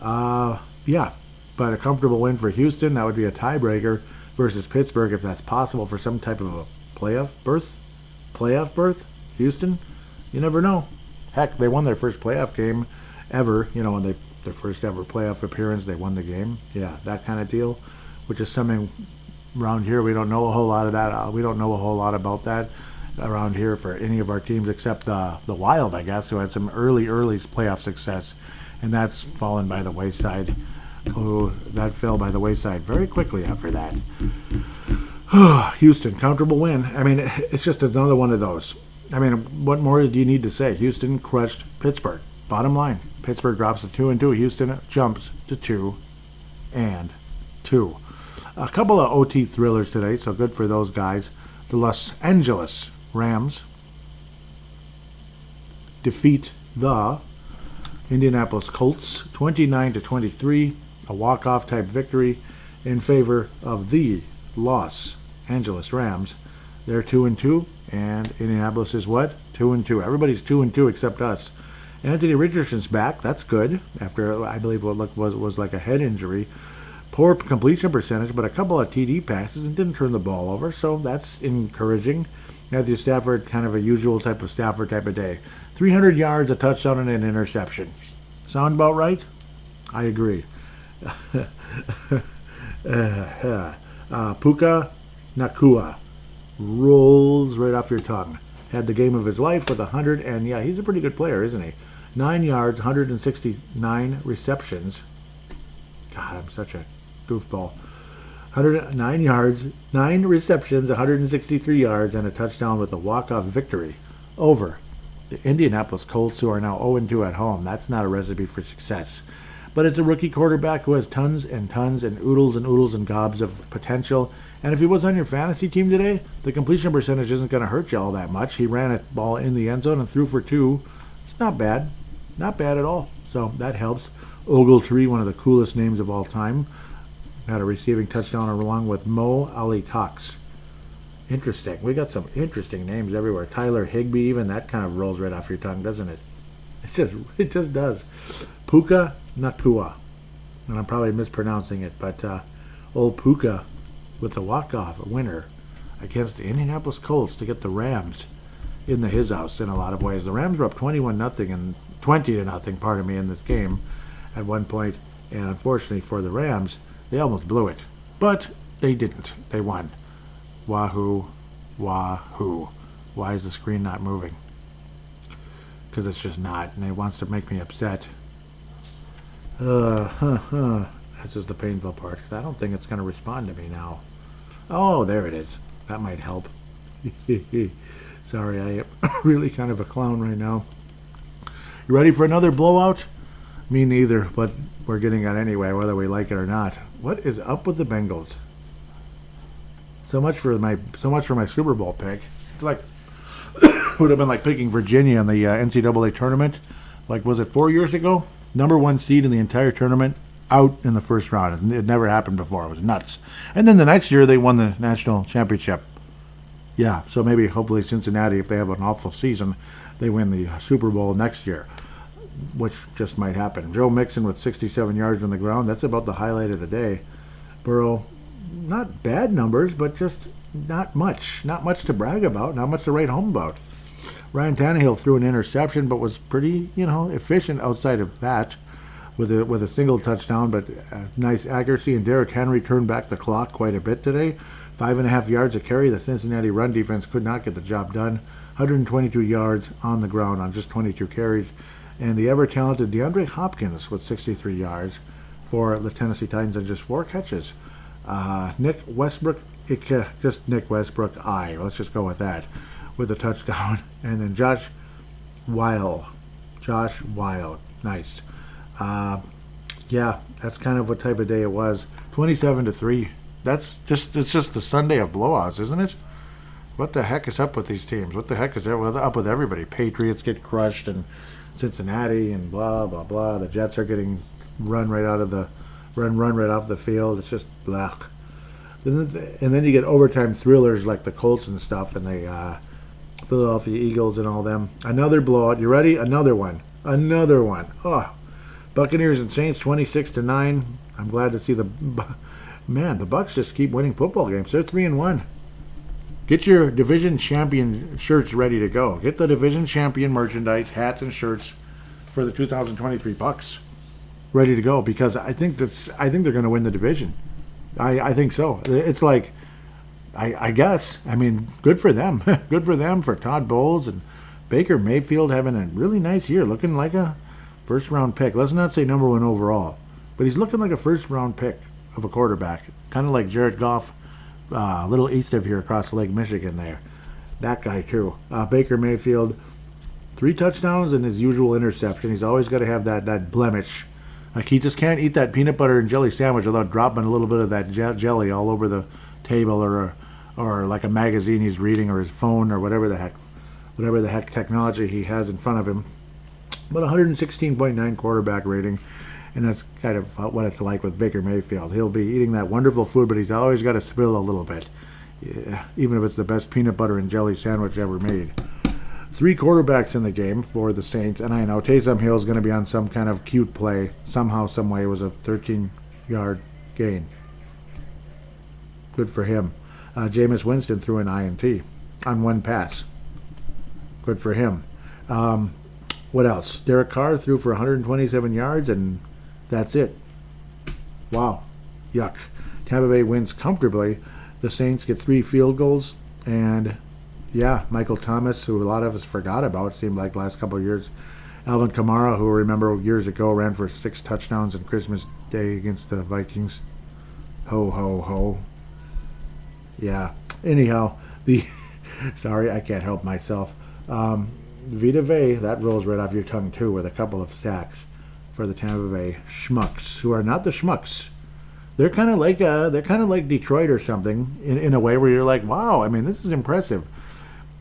But a comfortable win for Houston. That would be a tiebreaker versus Pittsburgh if that's possible for some type of a playoff berth. Houston, you never know. Heck, they won their first playoff game ever. You know, when their first ever playoff appearance, they won the game. Yeah, that kind of deal, which is something around here we don't know a whole lot of that. We don't know a whole lot about that around here for any of our teams except the Wild, I guess, who had some early playoff success, and that's fallen by the wayside. Oh, that fell by the wayside very quickly after that. Houston, comfortable win. I mean, it's just another one of those. I mean, what more do you need to say? Houston crushed Pittsburgh. Bottom line, Pittsburgh drops to 2-2. Houston jumps to 2-2. A couple of OT thrillers today, so good for those guys. The Los Angeles Rams defeat the Indianapolis Colts 29-23. A walk-off type victory in favor of the Los Angeles Rams. They're 2-2, and Indianapolis is what? 2-2. Everybody's 2-2 except us. Anthony Richardson's back. That's good after I believe what was like a head injury. Poor completion percentage, but a couple of TD passes and didn't turn the ball over, so that's encouraging. Matthew Stafford, kind of a usual type of Stafford type of day. 300 yards, a touchdown, and an interception. Sound about right? I agree. Puka Nakua rolls right off your tongue. Had the game of his life with 100, and yeah, he's a pretty good player, isn't he? 9 yards, 169 receptions. God, I'm such a goofball. 109 yards, 9 receptions, 163 yards, and a touchdown with a walk-off victory over the Indianapolis Colts, who are now 0-2 at home. That's not a recipe for success. But it's a rookie quarterback who has tons and tons and oodles and gobs of potential. And if he was on your fantasy team today, the completion percentage isn't going to hurt you all that much. He ran a ball in the end zone and threw for 2. It's not bad. Not bad at all. So that helps. Ogletree, one of the coolest names of all time, had a receiving touchdown along with Mo Ali Cox. Interesting. We got some interesting names everywhere. Tyler Higbee, even that kind of rolls right off your tongue, doesn't it? It just does. Puka Nakua. And I'm probably mispronouncing it, but old Puka with the walk-off winner against the Indianapolis Colts to get the Rams in his house in a lot of ways. The Rams were up 21-0 and 20-0, in this game at one point, and unfortunately for the Rams, they almost blew it. But they didn't. They won. Wahoo, wahoo. Why is the screen not moving? Because it's just not, and it wants to make me upset. That's just the painful part, because I don't think it's going to respond to me now. Oh, there it is. That might help. Sorry, I am really kind of a clown right now. You ready for another blowout? Me neither, but we're getting it anyway, whether we like it or not. What is up with the Bengals? So much for my Super Bowl pick. It's like would have been like picking Virginia in the NCAA tournament. Like, was it 4 years ago? Number 1 seed in the entire tournament, out in the first round. It never happened before. It was nuts. And then the next year they won the national championship. Yeah, so maybe hopefully Cincinnati, if they have an awful season, they win the Super Bowl next year. which just might happen. Joe Mixon with 67 yards on the ground. That's about the highlight of the day. Burrow, not bad numbers, but just not much. Not much to brag about. Not much to write home about. Ryan Tannehill threw an interception, but was pretty, efficient outside of that with a single touchdown, but nice accuracy. And Derrick Henry turned back the clock quite a bit today. 5.5 yards a carry. The Cincinnati run defense could not get the job done. 122 yards on the ground on just 22 carries. And the ever-talented DeAndre Hopkins with 63 yards for the Tennessee Titans and just 4 catches. Nick Westbrook, just Nick Westbrook, let's just go with that, with a touchdown. And then Josh Weil, nice. That's kind of what type of day it was. 27-3. It's just the Sunday of blowouts, isn't it? What the heck is up with these teams? What the heck is up with everybody? Patriots get crushed, and Cincinnati, and blah blah blah. The Jets are getting run right off the field. It's just blah. And then you get overtime thrillers like the Colts and stuff, and the Philadelphia Eagles and all them. Another blowout. You ready? Another one. Oh, Buccaneers and Saints 26-9. I'm glad to see the Bucs just keep winning football games. They're 3-1. Get your division champion shirts ready to go. Get the division champion merchandise, hats and shirts for the 2023 Bucs ready to go, because I think they're going to win the division. I think so. It's like, I guess. I mean, good for them. Good for them, for Todd Bowles and Baker Mayfield having a really nice year, looking like a first-round pick. Let's not say number 1 overall, but he's looking like a first-round pick of a quarterback, kind of like Jared Goff, a little east of here across Lake Michigan there. That guy, too. Baker Mayfield, 3 touchdowns and his usual interception. He's always got to have that blemish. Like, he just can't eat that peanut butter and jelly sandwich without dropping a little bit of that jelly all over the table, or like a magazine he's reading, or his phone, or whatever the heck technology he has in front of him. But 116.9 quarterback rating, and that's kind of what it's like with Baker Mayfield. He'll be eating that wonderful food, but he's always got to spill a little bit, even if it's the best peanut butter and jelly sandwich ever made. 3 quarterbacks in the game for the Saints, and I know Taysom Hill is going to be on some kind of cute play. Somehow, some way, it was a 13-yard gain. Good for him. Jameis Winston threw an INT on 1 pass. Good for him. What else? Derek Carr threw for 127 yards, and that's it. Wow. Yuck. Tampa Bay wins comfortably. The Saints get 3 field goals, and Michael Thomas, who a lot of us forgot about, seemed like last couple of years. Alvin Kamara, who remember years ago ran for 6 touchdowns on Christmas Day against the Vikings. Ho, ho, ho. Yeah. Anyhow, sorry, I can't help myself. Vita Vea, that rolls right off your tongue too, with a couple of sacks for the Tampa Bay Schmucks, who are not the Schmucks. They're kind of like Detroit or something in a way where you're like, wow, I mean, this is impressive.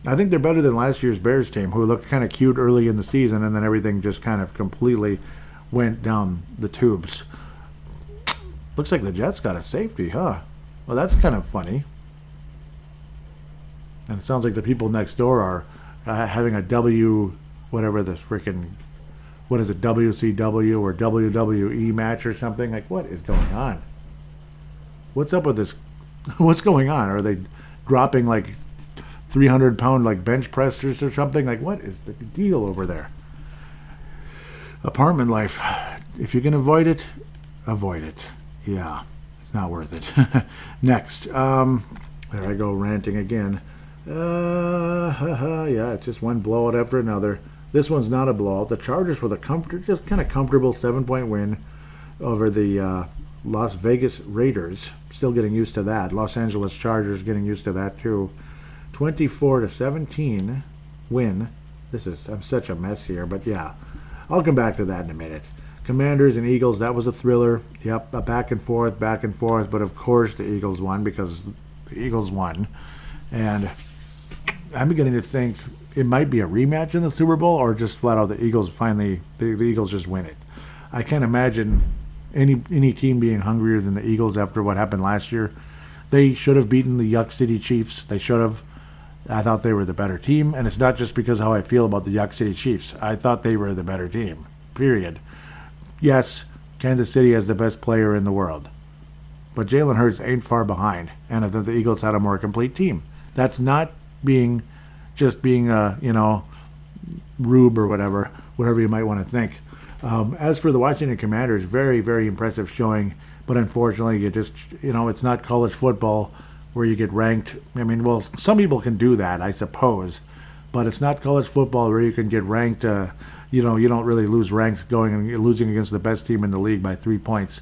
I think they're better than last year's Bears team, who looked kind of cute early in the season, and then everything just kind of completely went down the tubes. Looks like the Jets got a safety, huh? Well, that's kind of funny. And it sounds like the people next door are having a whatever this freaking, what is it, WCW or WWE match or something. Like, what is going on? What's up with this? What's going on? Are they dropping like 300-pound like bench pressers or something? Like, what is the deal over there? Apartment life. If you can avoid it, avoid it. Yeah, it's not worth it. Next. There I go ranting again. It's just one blowout after another. This one's not a blowout. The Chargers with a just kind of comfortable 7-point win over the Las Vegas Raiders. Still getting used to that. Los Angeles Chargers getting used to that too. 24-17 win. I'm such a mess here, but yeah, I'll come back to that in a minute. Commanders and Eagles, that was a thriller. Yep, a back and forth, but of course the Eagles won because the Eagles won. And I'm beginning to think it might be a rematch in the Super Bowl, or just flat out the Eagles the Eagles just win it. I can't imagine any team being hungrier than the Eagles after what happened last year. They should have beaten the Yuck City Chiefs. They should have. I thought they were the better team, and it's not just because of how I feel about the Yuck City Chiefs. I thought they were the better team. period. Yes, Kansas City has the best player in the world. But Jalen Hurts ain't far behind. And I thought the Eagles had a more complete team. That's not being rube or whatever you might want to think. As for the Washington Commanders, very, very impressive showing. But unfortunately, it's not college football where you get ranked. I mean, well, some people can do that, I suppose. But it's not college football where you can get ranked. You don't really lose ranks going and losing against the best team in the league by 3 points.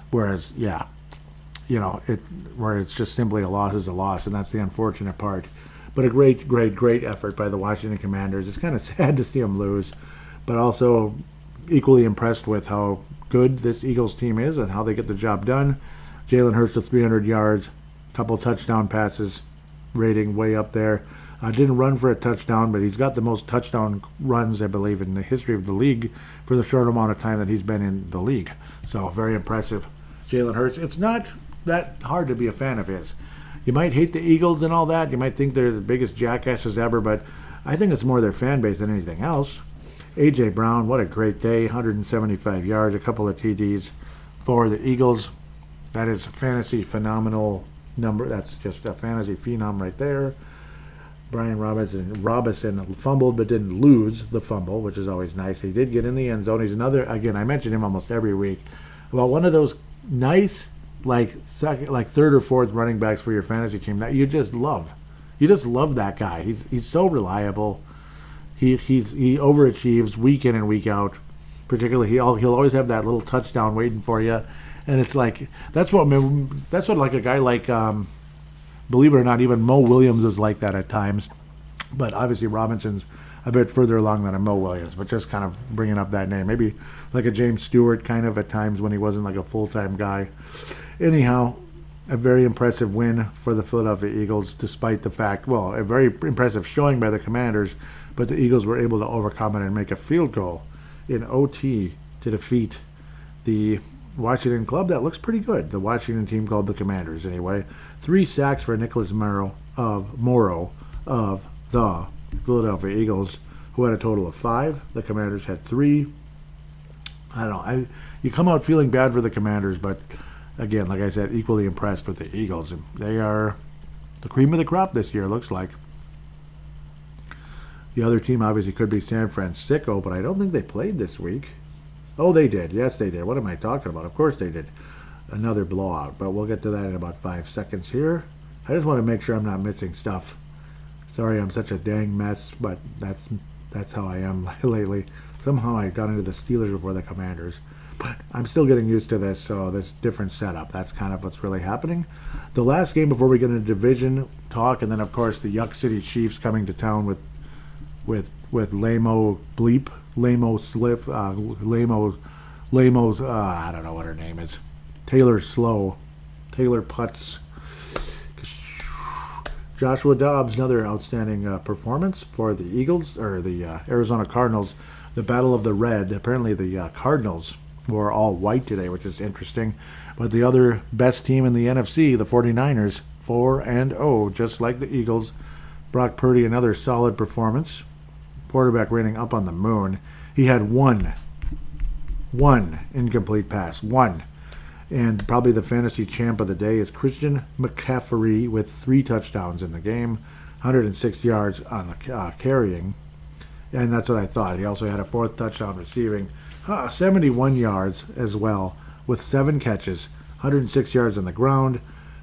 Whereas, where it's just simply a loss is a loss, and that's the unfortunate part. But a great, great, great effort by the Washington Commanders. It's kind of sad to see them lose, but also equally impressed with how good this Eagles team is and how they get the job done. Jalen Hurts with 300 yards, couple touchdown passes, rating way up there. Didn't run for a touchdown, but he's got the most touchdown runs, I believe, in the history of the league for the short amount of time that he's been in the league. So very impressive. Jalen Hurts. It's not that hard to be a fan of his. You might hate the Eagles and all that. You might think they're the biggest jackasses ever, but I think it's more their fan base than anything else. A.J. Brown, what a great day. 175 yards, a couple of TDs for the Eagles. That is a fantasy phenomenal number. That's just a fantasy phenom right there. Brian Robinson fumbled but didn't lose the fumble, which is always nice. He did get in the end zone. He's another, again, I mention him almost every week, about one of those nice, third or fourth running backs for your fantasy team that you just love. You just love that guy. He's so reliable. He overachieves week in and week out. Particularly, he'll always have that little touchdown waiting for you, and it's like that's what like a guy like believe it or not, even Mo Williams is like that at times. But obviously Robinson's a bit further along than a Mo Williams, but just kind of bringing up that name. Maybe like a James Stewart kind of at times when he wasn't like a full-time guy. Anyhow, a very impressive win for the Philadelphia Eagles despite the fact, well, a very impressive showing by the Commanders, but the Eagles were able to overcome it and make a field goal in OT to defeat the Washington club that looks pretty good. The Washington team called the Commanders anyway. 3 sacks for Nicholas Morrow of the Philadelphia Eagles, who had a total of 5. The Commanders had 3. I don't know. You come out feeling bad for the Commanders, but again, like I said, equally impressed with the Eagles. They are the cream of the crop this year, looks like. The other team obviously could be San Francisco, but I don't think they played this week. Oh, they did. Yes, they did. What am I talking about? Of course they did. Another blowout, but we'll get to that in about 5 seconds here. I just want to make sure I'm not missing stuff. Sorry, I'm such a dang mess, but that's how I am lately. Somehow I got into the Steelers before the Commanders, but I'm still getting used to this, so this different setup. That's kind of what's really happening. The last game before we get into division talk, and then of course the Yuck City Chiefs coming to town with Lamo Bleep, Lamo Slip, Lamo's, I don't know what her name is. Taylor Putz. Joshua Dobbs, another outstanding performance for the Eagles, or the Arizona Cardinals. The Battle of the Red. Apparently the Cardinals wore all white today, which is interesting. But the other best team in the NFC, the 49ers, 4-0, just like the Eagles. Brock Purdy, another solid performance. Quarterback rating up on the moon. He had one incomplete pass. One. And probably the fantasy champ of the day is Christian McCaffrey with 3 touchdowns in the game, 106 yards on the carrying. And that's what I thought. He also had a 4th touchdown receiving, 71 yards as well with 7 catches, 106 yards on the ground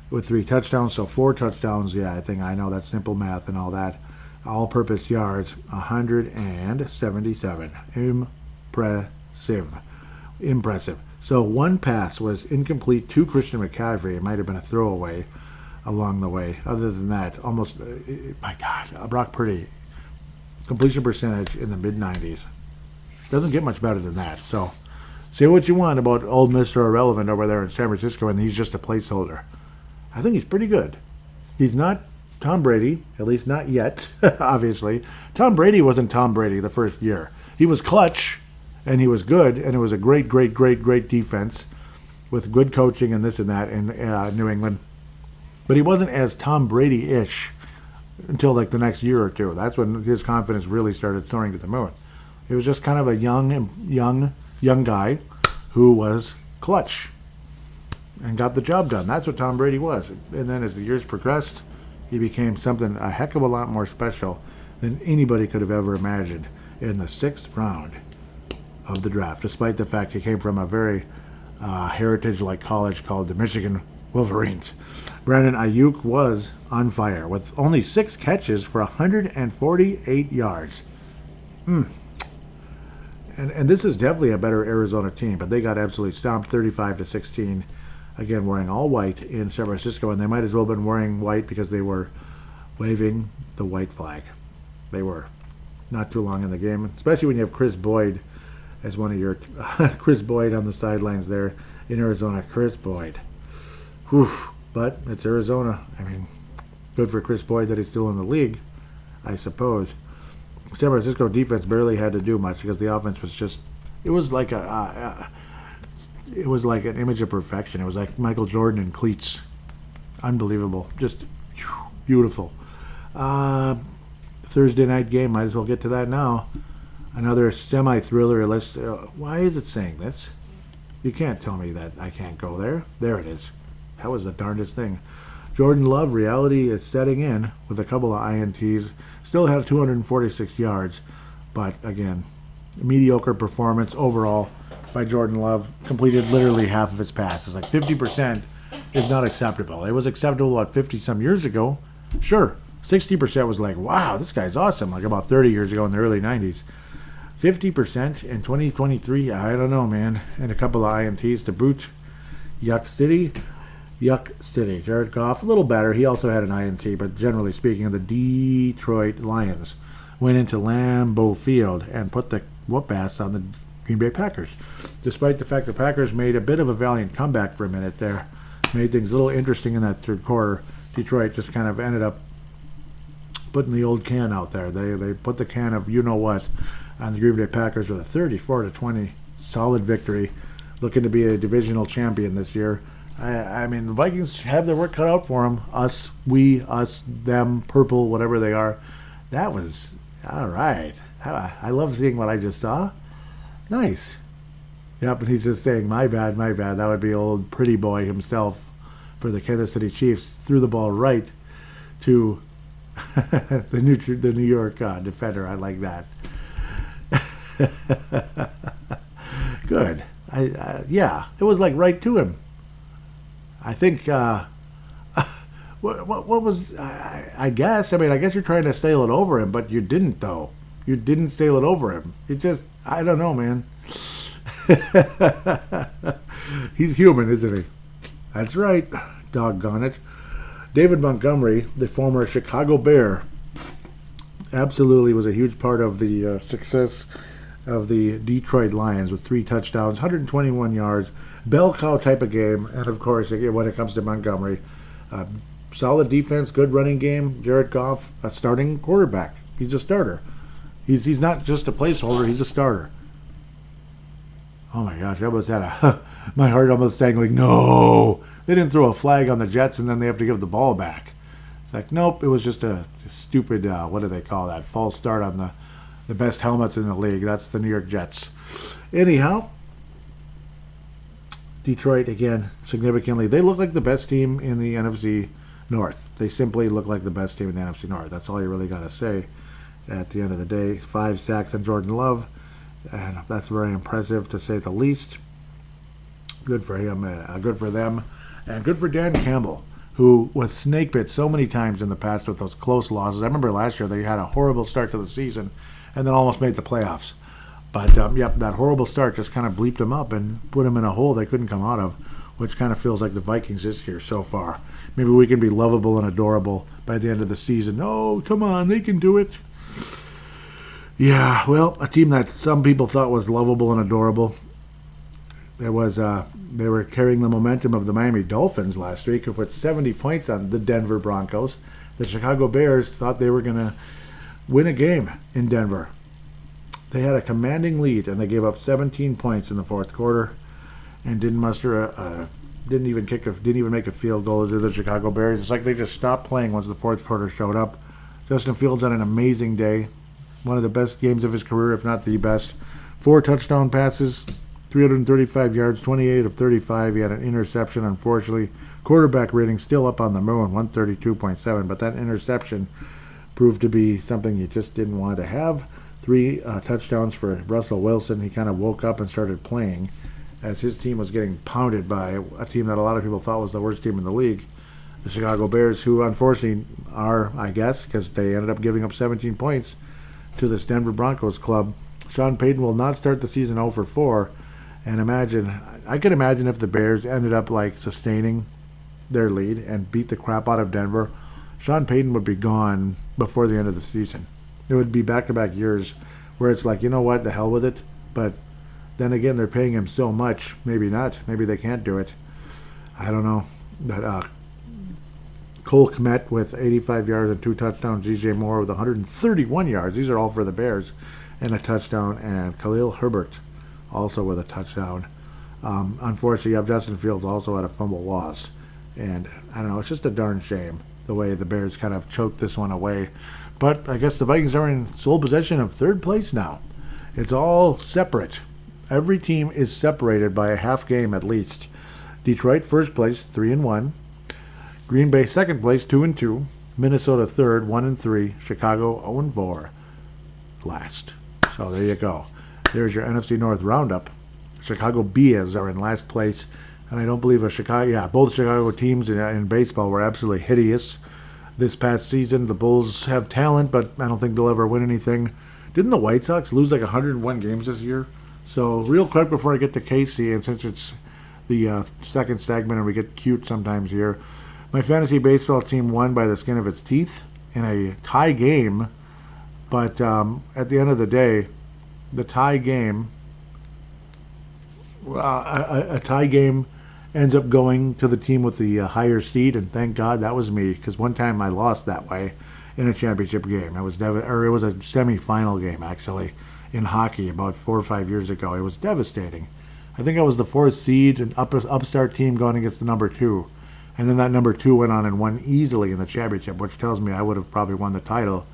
with 3 touchdowns. So 4 touchdowns. Yeah, I know that's simple math and all that. All-purpose yards, 177. Impressive. So 1 pass was incomplete to Christian McCaffrey. It might have been a throwaway along the way. Other than that, almost, my God, Brock Purdy, completion percentage in the mid-90s. Doesn't get much better than that. So say what you want about old Mr. Irrelevant over there in San Francisco, and he's just a placeholder. I think he's pretty good. He's not Tom Brady, at least not yet, obviously. Tom Brady wasn't Tom Brady the first year. He was clutch, and he was good, and it was a great defense with good coaching and this and that in New England. But he wasn't as Tom Brady-ish until like the next year or two. That's when his confidence really started soaring to the moon. He was just kind of a young young guy who was clutch and got the job done. That's what Tom Brady was. And then as the years progressed, he became something a heck of a lot more special than anybody could have ever imagined in the 6th round of the draft, despite the fact he came from a very heritage-like college called the Michigan Wolverines. Brandon Ayuk was on fire with only 6 catches for 148 yards. And this is definitely a better Arizona team, but they got absolutely stomped 35-16. Again, wearing all white in San Francisco, and they might as well have been wearing white because they were waving the white flag. They were not too long in the game, especially when you have Chris Boyd as one of your Chris Boyd on the sidelines there in Arizona. Chris Boyd. Whew. But it's Arizona. I mean, good for Chris Boyd that he's still in the league, I suppose. San Francisco defense barely had to do much because the offense was just, it was like it was like an image of perfection. It was like Michael Jordan in cleats. Unbelievable. Just beautiful. Thursday night game. Might as well get to that now. Another semi-thriller. Why is it saying this? You can't tell me that I can't go there. There it is. That was the darndest thing. Jordan Love, reality is setting in with a couple of INTs. Still has 246 yards. But again, mediocre performance overall by Jordan Love. Completed literally half of his passes. Like 50% is not acceptable. It was acceptable, 50-some years ago? Sure. 60% was like, wow, this guy's awesome. Like about 30 years ago in the early 90s. 50% in 2023, I don't know, man. And a couple of INTs to boot. Yuck City. Jared Goff, a little better. He also had an INT, but generally speaking, the Detroit Lions went into Lambeau Field and put the whoop-ass on the Green Bay Packers. Despite the fact the Packers made a bit of a valiant comeback for a minute there, made things a little interesting in that third quarter. Detroit just kind of ended up putting the old can out there. They put the can of you-know-what on the Green Bay Packers with a 34-20 solid victory, looking to be a divisional champion this year. I mean, the Vikings have their work cut out for them. Us, we, us, them, purple, whatever they are. That was all right. I love seeing what I just saw. Nice. Yep, and he's just saying, my bad. That would be old pretty boy himself for the Kansas City Chiefs. Threw the ball right to the New York defender. I like that. Good. Yeah, it was like right to him. I think, what was, I guess, I guess you're trying to sail it over him, but you didn't, though. You didn't sail it over him. It just, I don't know, man. He's human, isn't he? That's right. Doggone it. David Montgomery, the former Chicago Bear, absolutely was a huge part of the success of the Detroit Lions with 3 touchdowns, 121 yards, bell cow type of game, and of course, when it comes to Montgomery, solid defense, good running game. Jared Goff, a starting quarterback. He's a starter. He's not just a placeholder. He's a starter. Oh my gosh, I almost had my heart almost saying like, no, they didn't throw a flag on the Jets and then they have to give the ball back. It's like, nope, it was just a stupid, what do they call that? False start on the best helmets in the league. That's the New York Jets. Anyhow, Detroit, again, significantly, they look like the best team in the NFC North. They simply look like the best team in the NFC North. That's all you really got to say at the end of the day. 5 sacks on Jordan Love, and that's very impressive to say the least. Good for him, good for them, and good for Dan Campbell, who was snake bit so many times in the past with those close losses. I remember last year they had a horrible start to the season and then almost made the playoffs. But, yep, that horrible start just kind of bleeped them up and put them in a hole they couldn't come out of, which kind of feels like the Vikings this year so far. Maybe we can be lovable and adorable by the end of the season. Oh, come on, they can do it. Yeah, well, a team that some people thought was lovable and adorable. They were carrying the momentum of the Miami Dolphins last week, who put 70 points on the Denver Broncos. The Chicago Bears thought they were going to win a game in Denver. They had a commanding lead, and they gave up 17 points in the fourth quarter, and didn't even make a field goal to the Chicago Bears. It's like they just stopped playing once the fourth quarter showed up. Justin Fields had an amazing day, one of the best games of his career, if not the best. 4 touchdown passes, 335 yards, 28 of 35. He had an interception, unfortunately. Quarterback rating still up on the moon, 132.7, but that interception proved to be something you just didn't want to have. 3 touchdowns for Russell Wilson. He kind of woke up and started playing as his team was getting pounded by a team that a lot of people thought was the worst team in the league, the Chicago Bears, who unfortunately are, I guess, because they ended up giving up 17 points to this Denver Broncos club. Sean Payton will not start the season 0-4, and I can imagine if the Bears ended up like sustaining their lead and beat the crap out of Denver, Sean Payton would be gone before the end of the season. It would be back-to-back years where it's like, you know what, the hell with it. But then again, they're paying him so much. Maybe not. Maybe they can't do it. I don't know. But Cole Kmet with 85 yards and 2 touchdowns. DJ Moore with 131 yards. These are all for the Bears. And a touchdown. And Khalil Herbert also with a touchdown. Unfortunately, you have Justin Fields also had a fumble loss. And I don't know. It's just a darn shame the way the Bears kind of choked this one away. But I guess the Vikings are in sole possession of third place now. It's all separate. Every team is separated by a half game at least. Detroit first place, 3-1. Green Bay second place, 2-2. Minnesota third, 1-3. Chicago 0-4. Last. So there you go. There's your NFC North roundup. Chicago Bears are in last place, and I don't believe both Chicago teams in baseball were absolutely hideous this past season. The Bulls have talent, but I don't think they'll ever win anything. Didn't the White Sox lose like 101 games this year? So real quick before I get to Casey, and since it's the second segment and we get cute sometimes here, my fantasy baseball team won by the skin of its teeth in a tie game. But at the end of the day, the tie game, a tie game ends up going to the team with the higher seed, and thank God that was me, because one time I lost that way in a championship game. It was a semi-final game actually in hockey about 4 or 5 years ago. It was devastating. I think I was the 4th seed, an upstart team going against the number 2, and then that number 2 went on and won easily in the championship, which tells me I would have probably won the title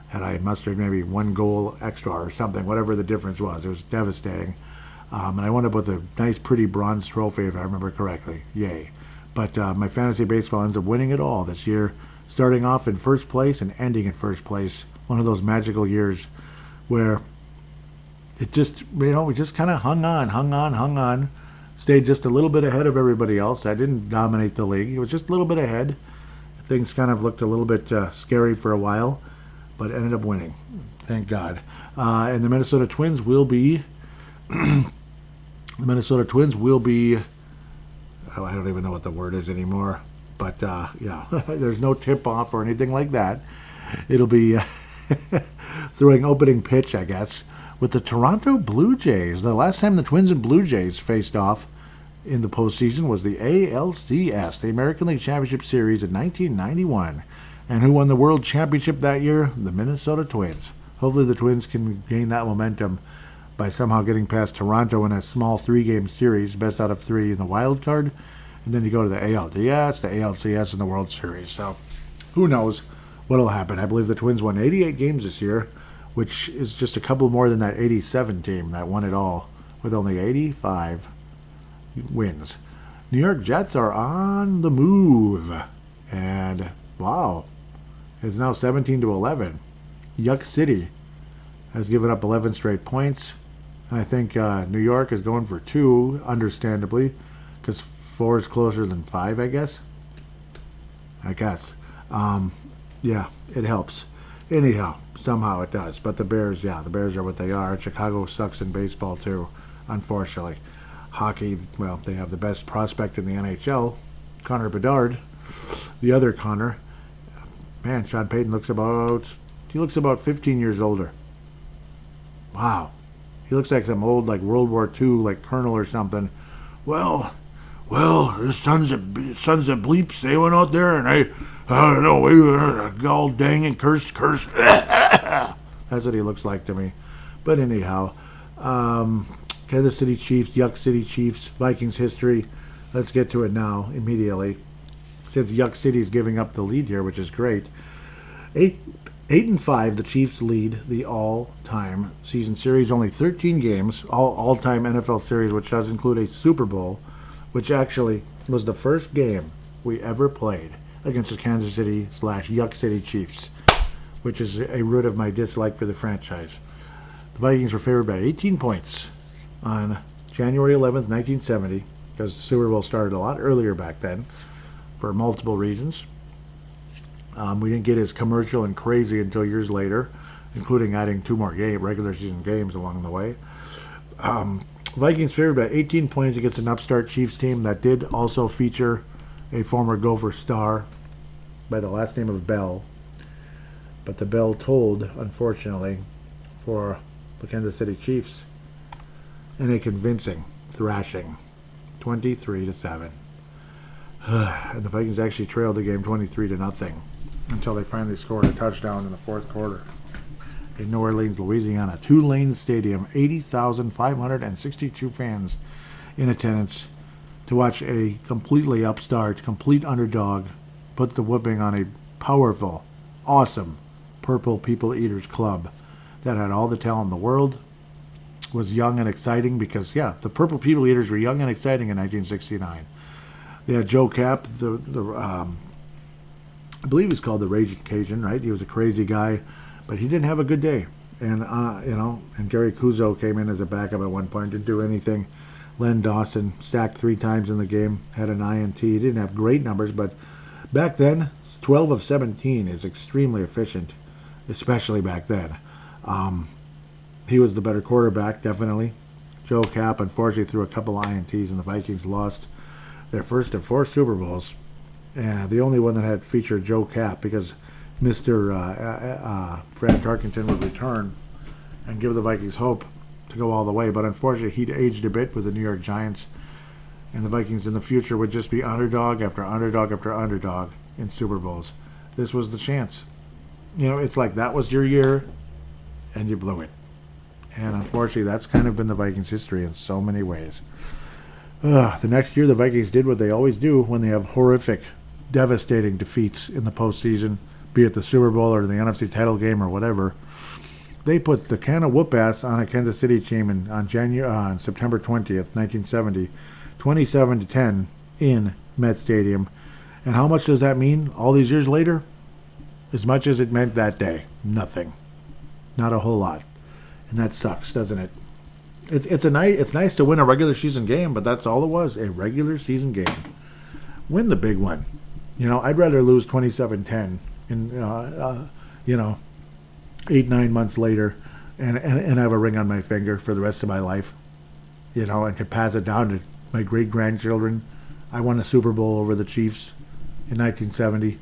had I mustered maybe 1 goal extra or something, whatever the difference was. It was devastating. And I wound up with a nice, pretty bronze trophy, if I remember correctly. Yay. But my fantasy baseball ends up winning it all this year, starting off in first place and ending in first place. One of those magical years where it just, we just kind of hung on, stayed just a little bit ahead of everybody else. I didn't dominate the league. It was just a little bit ahead. Things kind of looked a little bit scary for a while, but ended up winning. Thank God. And the Minnesota Twins will be... I don't even know what the word is anymore, but there's no tip-off or anything like that. It'll be throwing opening pitch, I guess, with the Toronto Blue Jays. The last time the Twins and Blue Jays faced off in the postseason was the ALCS, the American League Championship Series in 1991. And who won the World Championship that year? The Minnesota Twins. Hopefully the Twins can gain that momentum by somehow getting past Toronto in a small 3-game series, best out of 3 in the wild card, and then you go to the ALDS, the ALCS, and the World Series. So who knows what'll happen. I believe the Twins won 88 games this year, which is just a couple more than that 87 team that won it all with only 85 wins. New York Jets are on the move, and wow, it's now 17-11. Yuck City has given up 11 straight points. And I think New York is going for 2, understandably, because 4 is closer than 5, I guess. Yeah, it helps. Anyhow, somehow it does. But the Bears are what they are. Chicago sucks in baseball, too, unfortunately. Hockey, well, they have the best prospect in the NHL, Connor Bedard. The other Connor, man, Sean Payton looks about 15 years older. Wow. He looks like some old, like World War II, like colonel or something. Well, the sons of bleeps, they went out there and I don't know, we were all dang and curse. That's what he looks like to me. But anyhow, Kansas City Chiefs, Yuck City Chiefs, Vikings history. Let's get to it now, immediately. Since Yuck City's giving up the lead here, which is great. 8 8-5, the Chiefs lead the all-time season series. Only 13 games, all-time NFL series, which does include a Super Bowl, which actually was the first game we ever played against the Kansas City / Yuck City Chiefs, which is a root of my dislike for the franchise. The Vikings were favored by 18 points on January 11th, 1970, because the Super Bowl started a lot earlier back then for multiple reasons. We didn't get as commercial and crazy until years later, including adding 2 more regular season games along the way. Vikings favored by 18 points against an upstart Chiefs team that did also feature a former Gopher star by the last name of Bell. But the bell tolled, unfortunately, for the Kansas City Chiefs in a convincing thrashing, 23-7. And the Vikings actually trailed the game 23-0 until they finally scored a touchdown in the fourth quarter. In New Orleans, Louisiana, Tulane Stadium, 80,562 fans in attendance to watch a completely upstart, complete underdog put the whooping on a powerful, awesome Purple People Eaters club that had all the talent in the world, was young and exciting because, yeah, the Purple People Eaters were young and exciting in 1969. They had Joe Cap, I believe he's called the Raging Cajun, right? He was a crazy guy, but he didn't have a good day. And, and Gary Kuzo came in as a backup at one point, didn't do anything. Len Dawson sacked 3 times in the game, had an INT. He didn't have great numbers, but back then, 12 of 17 is extremely efficient, especially back then. He was the better quarterback, definitely. Joe Cap, unfortunately, threw a couple INTs, and the Vikings lost their first of 4 Super Bowls. The only one that had featured Joe Cap, because Mr. Fran Tarkenton would return and give the Vikings hope to go all the way. But unfortunately, he'd aged a bit with the New York Giants, and the Vikings in the future would just be underdog after underdog after underdog in Super Bowls. This was the chance. It's like that was your year, and you blew it. And unfortunately, that's kind of been the Vikings' history in so many ways. The next year, the Vikings did what they always do when they have horrific, devastating defeats in the postseason, be it the Super Bowl or the NFC title game or whatever. They put the can of whoop-ass on a Kansas City team on September 20th, 1970, 27-10 in Met Stadium. And how much does that mean all these years later? As much as it meant that day. Nothing. Not a whole lot. And that sucks, doesn't it? It's nice to win a regular season game, but that's all it was, a regular season game. Win the big one. I'd rather lose 27-10 in 8-9 months later and have a ring on my finger for the rest of my life, and could pass it down to my great-grandchildren. I won a Super Bowl over the Chiefs in 1970.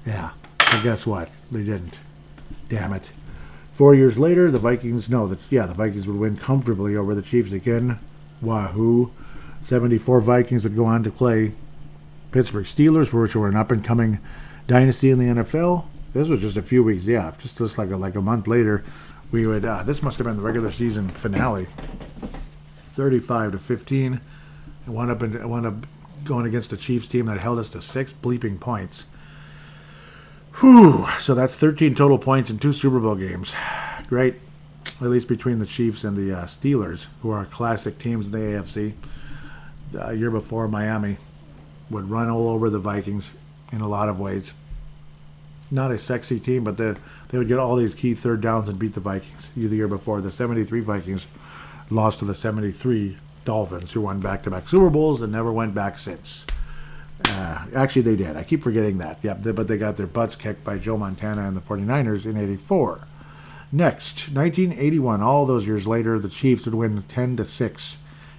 Yeah, but guess what? They didn't. Damn it. 4 years later, the Vikings would win comfortably over the Chiefs again. Wahoo. 74 Vikings would go on to play Pittsburgh Steelers, which were an up-and-coming dynasty in the NFL. This was just a few weeks, just like a month later. We would. This must have been the regular season finale. 35-15, and wound up going against a Chiefs team that held us to 6 bleeping points. Whew. So that's 13 total points in 2 Super Bowl games. Great, at least between the Chiefs and the Steelers, who are classic teams in the AFC. The year before, Miami would run all over the Vikings in a lot of ways. Not a sexy team, but they would get all these key third downs and beat the Vikings. The year before, the 73 Vikings lost to the 73 Dolphins, who won back-to-back Super Bowls and never went back since. Actually, they did. I keep forgetting that. But they got their butts kicked by Joe Montana and the 49ers in 84. Next, 1981, all those years later, the Chiefs would win 10-6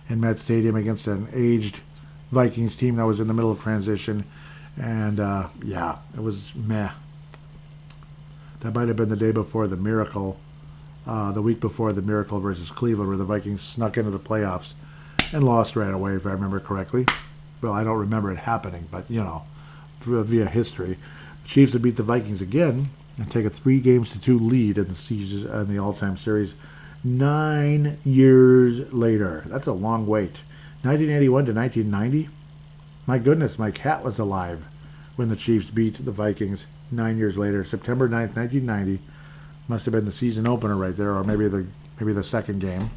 in Met Stadium against an aged Vikings team that was in the middle of transition. And, it was meh. That might have been the day before the Miracle, the week before the Miracle versus Cleveland, where the Vikings snuck into the playoffs and lost right away, if I remember correctly. Well, I don't remember it happening, but, via history. The Chiefs would beat the Vikings again and take a 3-2 lead in the all-time series 9 years later. That's a long wait. 1981 to 1990. My goodness, my cat was alive when the Chiefs beat the Vikings 9 years later, September 9th, 1990. Must have been the season opener right there, or maybe the second game.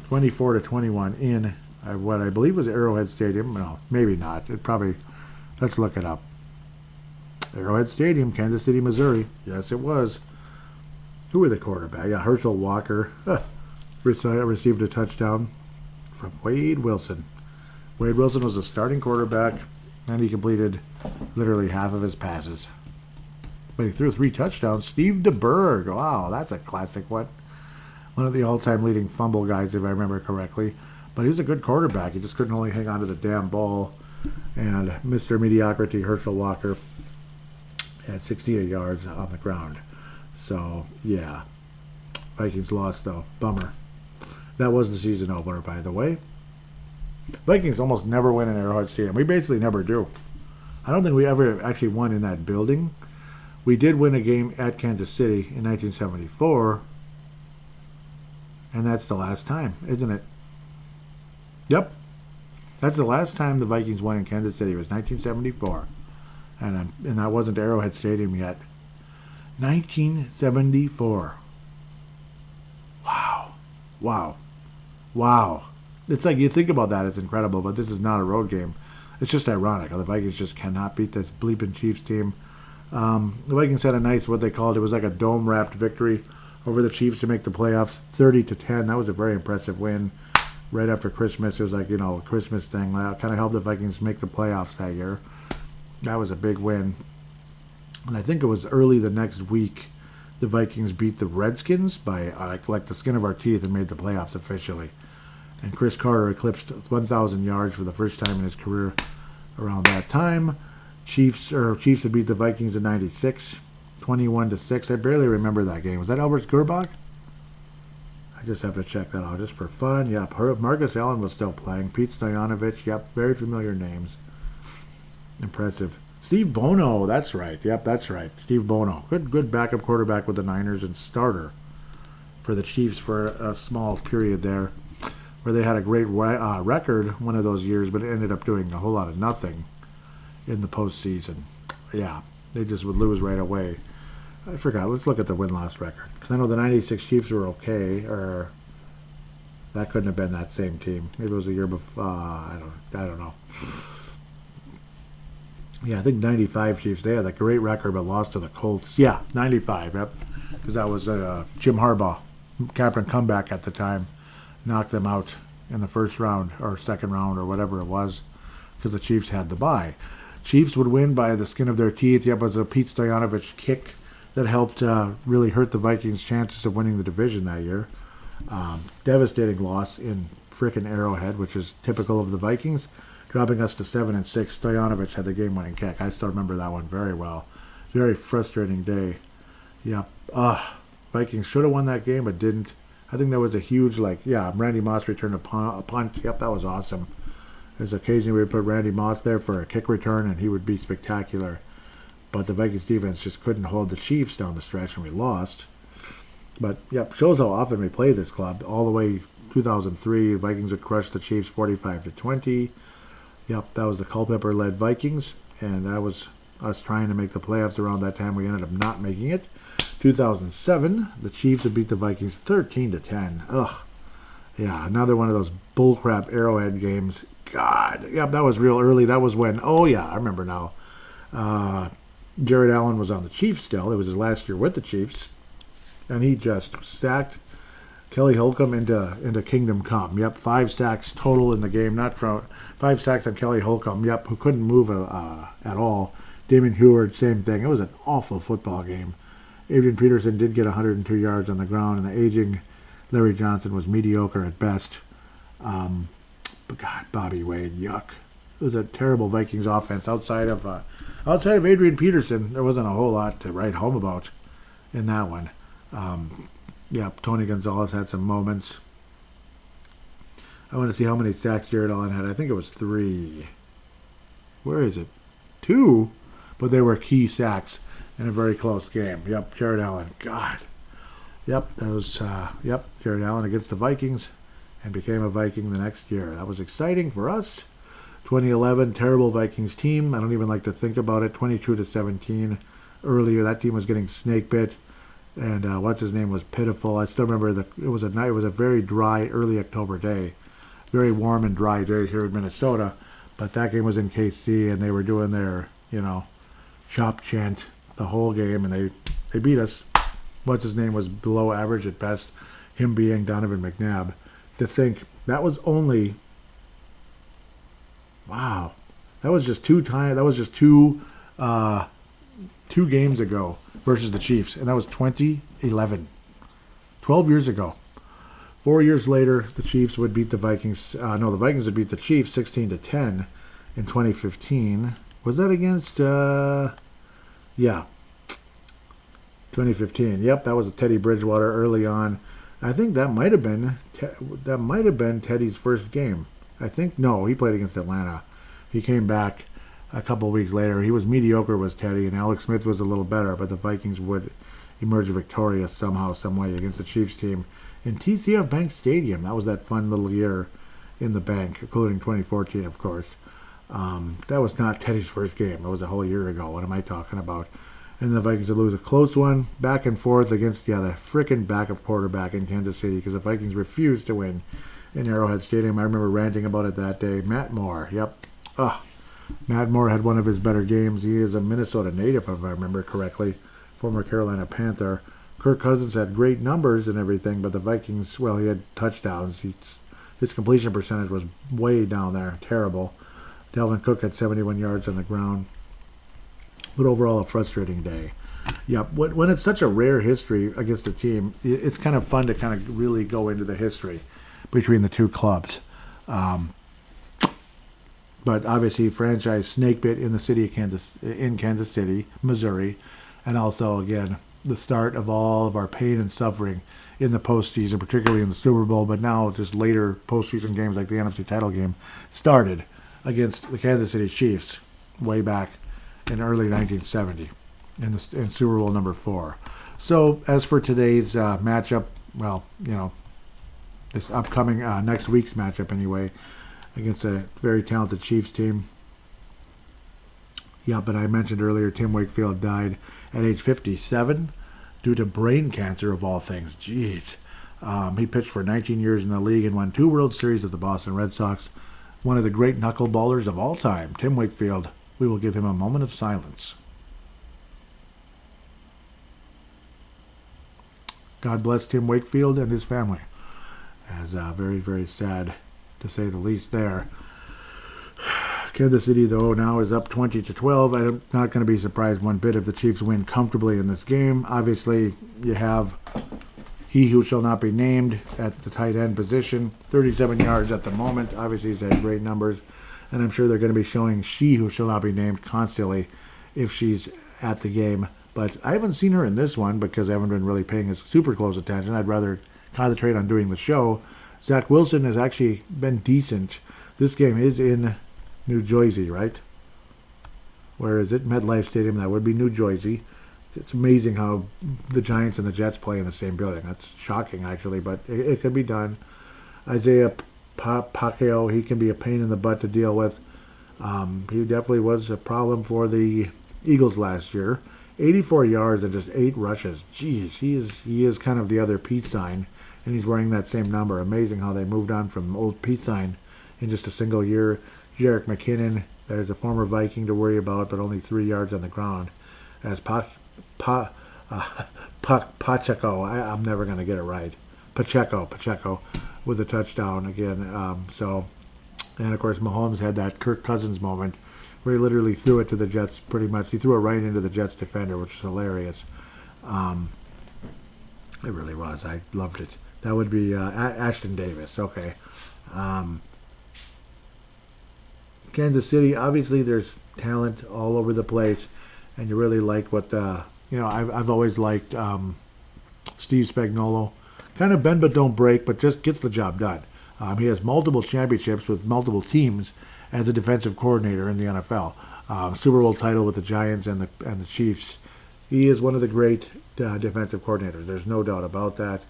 24-21 in what I believe was Arrowhead Stadium. No, maybe not. Let's look it up. Arrowhead Stadium, Kansas City, Missouri. Yes, it was. Who were the quarterback? Yeah, Herschel Walker received a touchdown from Wade Wilson. Wade Wilson was a starting quarterback, and he completed literally half of his passes. But he threw 3 touchdowns. Steve DeBerg. Wow, that's a classic one. One of the all-time leading fumble guys, if I remember correctly. But he was a good quarterback. He just couldn't only hang on to the damn ball. And Mr. Mediocrity, Herschel Walker, had 68 yards on the ground. So, yeah. Vikings lost, though. Bummer. That was the season opener, by the way. Vikings almost never win in Arrowhead Stadium. We basically never do. I don't think we ever actually won in that building. We did win a game at Kansas City in 1974. And that's the last time, isn't it? Yep. That's the last time the Vikings won in Kansas City. It was 1974. And that wasn't Arrowhead Stadium yet. 1974. Wow. Wow. Wow. It's like, you think about that, it's incredible, but this is not a road game. It's just ironic. The Vikings just cannot beat this bleeping Chiefs team. The Vikings had a nice, what they called, it was like a dome-wrapped victory over the Chiefs to make the playoffs, 30-10. That was a very impressive win. Right after Christmas, it was like, a Christmas thing. That kind of helped the Vikings make the playoffs that year. That was a big win. And I think it was early the next week, the Vikings beat the Redskins by like the skin of our teeth and made the playoffs officially. And Chris Carter eclipsed 1,000 yards for the first time in his career around that time. Chiefs had beat the Vikings in 96, 21-6. I barely remember that game. Was that Albert Gerbach? I just have to check that out just for fun. Yep, Marcus Allen was still playing. Pete Stoyanovich, yep, very familiar names. Impressive. Steve Bono, that's right. Yep, that's right. Steve Bono. Good backup quarterback with the Niners and starter for the Chiefs for a small period there where they had a great record one of those years, but it ended up doing a whole lot of nothing in the postseason. Yeah, they just would lose right away. I forgot. Let's look at the win-loss record. Because I know the 96 Chiefs were okay, or that couldn't have been that same team. Maybe it was a year before. I don't know. Yeah, I think 95 Chiefs, they had a great record but lost to the Colts. Yeah, 95, yep. Because that was Jim Harbaugh, Captain Comeback at the time, knocked them out in the first round or second round or whatever it was because the Chiefs had the bye. Chiefs would win by the skin of their teeth. Yep, it was a Pete Stoyanovich kick that helped really hurt the Vikings' chances of winning the division that year. Devastating loss in frickin' Arrowhead, which is typical of the Vikings, dropping us to 7-6. Stoyanovich had the game-winning kick. I still remember that one very well. Very frustrating day. Yep. Vikings should have won that game, but didn't. I think that was a huge, Randy Moss returned a punt. Yep, that was awesome. There's occasionally we would put Randy Moss there for a kick return, and he would be spectacular. But the Vikings defense just couldn't hold the Chiefs down the stretch, and we lost. But, yep, shows how often we play this club. All the way 2003, Vikings would crush the Chiefs 45-20. Yep, that was the Culpepper-led Vikings, and that was us trying to make the playoffs around that time. We ended up not making it. 2007, the Chiefs would beat the Vikings 13-10. Ugh. Yeah, another one of those bullcrap Arrowhead games. God. Yep, that was real early. That was when, I remember now. Jared Allen was on the Chiefs still. It was his last year with the Chiefs. And he just sacked Kelly Holcomb into Kingdom Come. Yep, 5 sacks total in the game. 5 sacks on Kelly Holcomb. Yep, who couldn't move at all. Damon Heward, same thing. It was an awful football game. Adrian Peterson did get 102 yards on the ground, and the aging Larry Johnson was mediocre at best. But God, Bobby Wade, yuck. It was a terrible Vikings offense. Outside of Adrian Peterson, there wasn't a whole lot to write home about in that one. Tony Gonzalez had some moments. I want to see how many sacks Jared Allen had. I think it was 3. Where is it? 2? But they were key sacks in a very close game. Yep, Jared Allen. God. Yep, that was, Jared Allen against the Vikings and became a Viking the next year. That was exciting for us. 2011, terrible Vikings team. I don't even like to think about it. 22-17. earlier. That team was getting snake bit, and what's his name was pitiful. I still remember it was a very dry early October day, very warm and dry day here in Minnesota. But that game was in KC, and they were doing their chop chant the whole game, and they beat us. What's his name was below average at best. Him being Donovan McNabb. To think that was only wow. That was just two games ago versus the Chiefs, and that was 2011. 12 years ago. 4 years later, the Chiefs would beat the Vikings. The Vikings would beat the Chiefs 16-10 in 2015. Was that against? 2015. Yep, that was a Teddy Bridgewater early on. I think that might have been Teddy's first game. I think no, he played against Atlanta. He came back a couple of weeks later. He was mediocre, was Teddy, and Alex Smith was a little better, but the Vikings would emerge victorious somehow, some way against the Chiefs team in TCF Bank Stadium. That was that fun little year in the bank, including 2014, of course. That was not Teddy's first game. It was a whole year ago. What am I talking about? And the Vikings would lose a close one, back and forth against the frickin' backup quarterback in Kansas City, because the Vikings refused to win in Arrowhead Stadium. I remember ranting about it that day. Matt Moore, yep. Matt Moore had one of his better games. He is a Minnesota native, if I remember correctly, former Carolina Panther. Kirk Cousins had great numbers and everything, but the Vikings, well, he had touchdowns. His completion percentage was way down there, terrible. Dalvin Cook had 71 yards on the ground. But overall, a frustrating day. Yep. When it's such a rare history against a team, it's kind of fun to kind of really go into the history between the two clubs. But obviously, franchise snake bit in the city of Kansas City, Missouri, and also again the start of all of our pain and suffering in the postseason, particularly in the Super Bowl. But now just later postseason games like the NFC title game started against the Kansas City Chiefs way back in early 1970 in Super Bowl number 4. So as for today's matchup, well, this upcoming next week's matchup anyway, against a very talented Chiefs team. Yeah, but I mentioned earlier Tim Wakefield died at age 57 due to brain cancer of all things. Jeez. He pitched for 19 years in the league and won 2 World Series with the Boston Red Sox. One of the great knuckleballers of all time, Tim Wakefield. We will give him a moment of silence. God bless Tim Wakefield and his family. As very, very sad, to say the least there. Kansas City, though, now is up 20-12. I'm not going to be surprised one bit if the Chiefs win comfortably in this game. Obviously, you have he who shall not be named at the tight end position, 37 yards at the moment. Obviously, he's had great numbers. And I'm sure they're going to be showing she who shall not be named constantly if she's at the game. But I haven't seen her in this one because I haven't been really paying super close attention. I'd rather concentrate on doing the show. Zach Wilson has actually been decent. This game is in New Jersey, right? Where is it? MetLife Stadium. That would be New Jersey. It's amazing how the Giants and the Jets play in the same building. That's shocking, actually, but it can be done. Isaiah Pacquiao, he can be a pain in the butt to deal with. He definitely was a problem for the Eagles last year. 84 yards and just 8 rushes. Jeez, he is kind of the other peace sign, and he's wearing that same number. Amazing how they moved on from old peace sign in just a single year. Jerick McKinnon, there's a former Viking to worry about, but only 3 yards on the ground. As Pacheco, I'm never going to get it right. Pacheco with a touchdown again. And of course Mahomes had that Kirk Cousins moment where he literally threw it to the Jets pretty much. He threw it right into the Jets defender, which is hilarious. It really was. I loved it. That would be Ashton Davis. Okay. Kansas City, obviously there's talent all over the place, and you really like what I've always liked Steve Spagnuolo. Kind of bend but don't break, but just gets the job done. He has multiple championships with multiple teams as a defensive coordinator in the NFL. Super Bowl title with the Giants and the Chiefs. He is one of the great defensive coordinators. There's no doubt about that.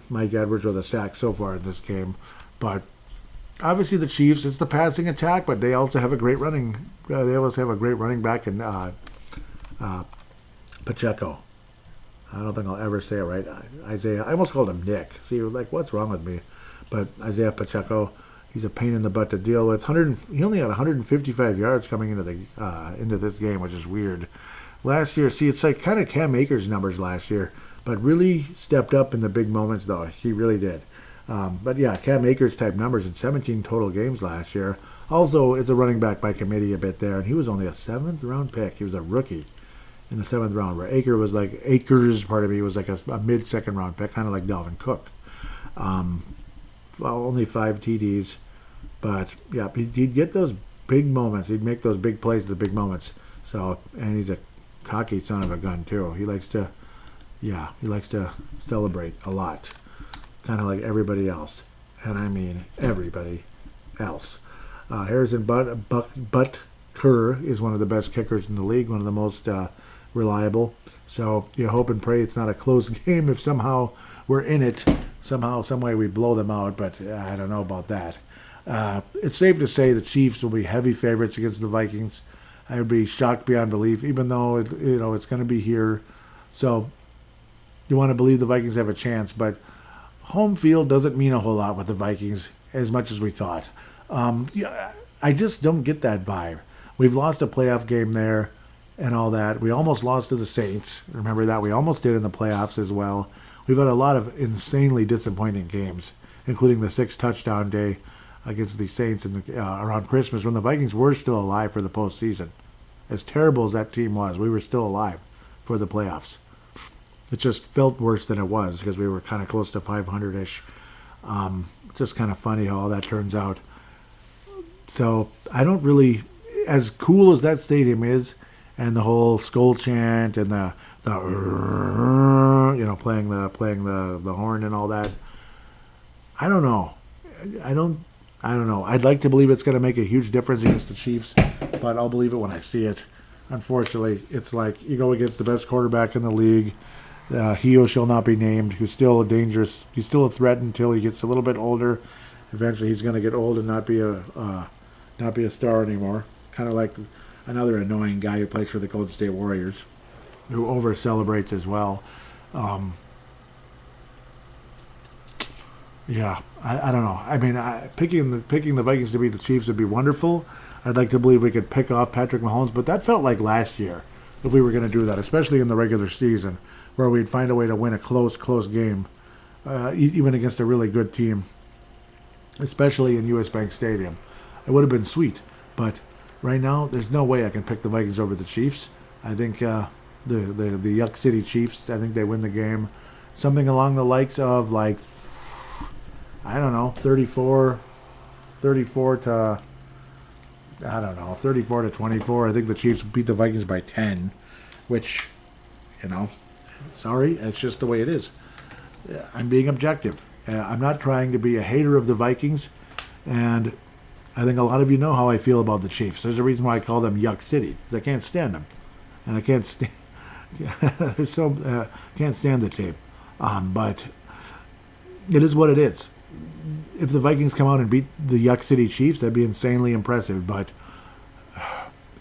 Mike Edwards with a sack so far in this game, but obviously the Chiefs, it's the passing attack, but they also have a great running. They also have a great running back in Pacheco. I don't think I'll ever say it right. Isaiah. I almost called him Nick. See, you're like, what's wrong with me? But Isaiah Pacheco, he's a pain in the butt to deal with. He only had 155 yards coming into this game, which is weird. Last year, see, it's like kind of Cam Akers' numbers last year, but really stepped up in the big moments, though. He really did. But yeah, Cam Akers type numbers in 17 total games last year. Also, it's a running back by committee a bit there, and he was only a 7th round pick. He was a rookie in the 7th round, where Akers was like a mid-second round pick, kind of like Dalvin Cook. Only 5 TDs, but yeah, he'd get those big moments. He'd make those big plays at the big moments. So, and he's a cocky son of a gun too. He likes to celebrate a lot, kind of like everybody else, and I mean everybody else. Harrison Butker is one of the best kickers in the league, one of the most reliable. So you hope and pray it's not a close game. If somehow we're in it, somehow, some way we blow them out, but I don't know about that. It's safe to say the Chiefs will be heavy favorites against the Vikings. I would be shocked beyond belief, even though it's going to be here. So you want to believe the Vikings have a chance, but home field doesn't mean a whole lot with the Vikings as much as we thought. I just don't get that vibe. We've lost a playoff game there and all that. We almost lost to the Saints. Remember that? We almost did in the playoffs as well. We've had a lot of insanely disappointing games, including the 6-touchdown day against the Saints around Christmas when the Vikings were still alive for the postseason. As terrible as that team was, we were still alive for the playoffs. It just felt worse than it was because we were kind of close to 500-ish. Just kind of funny how all that turns out. So I don't really, as cool as that stadium is, and the whole skull chant and the playing the horn and all that, I don't know. I don't know. I'd like to believe it's going to make a huge difference against the Chiefs, but I'll believe it when I see it. Unfortunately, it's like you go against the best quarterback in the league. He who shall not be named, who's still he's still a threat until he gets a little bit older. Eventually, he's going to get old and not be a star anymore. Kind of like another annoying guy who plays for the Golden State Warriors, who over celebrates as well. Yeah, I don't know. I mean, picking the Vikings to beat the Chiefs would be wonderful. I'd like to believe we could pick off Patrick Mahomes, but that felt like last year if we were going to do that, especially in the regular season, where we'd find a way to win a close game, even against a really good team, especially in US Bank Stadium. It would have been sweet, but right now there's no way I can pick the Vikings over the Chiefs. I think the Yuck City Chiefs, I think they win the game. Something along the likes of, like, I don't know, 34 to 24. I think the Chiefs beat the Vikings by 10, which, sorry, it's just the way it is. I'm being objective. I'm not trying to be a hater of the Vikings, and I think a lot of you know how I feel about the Chiefs. There's a reason why I call them Yuck City, because I can't stand them, and I can't stand can't stand the team. But it is what it is. If the Vikings come out and beat the Yuck City Chiefs, that'd be insanely impressive. But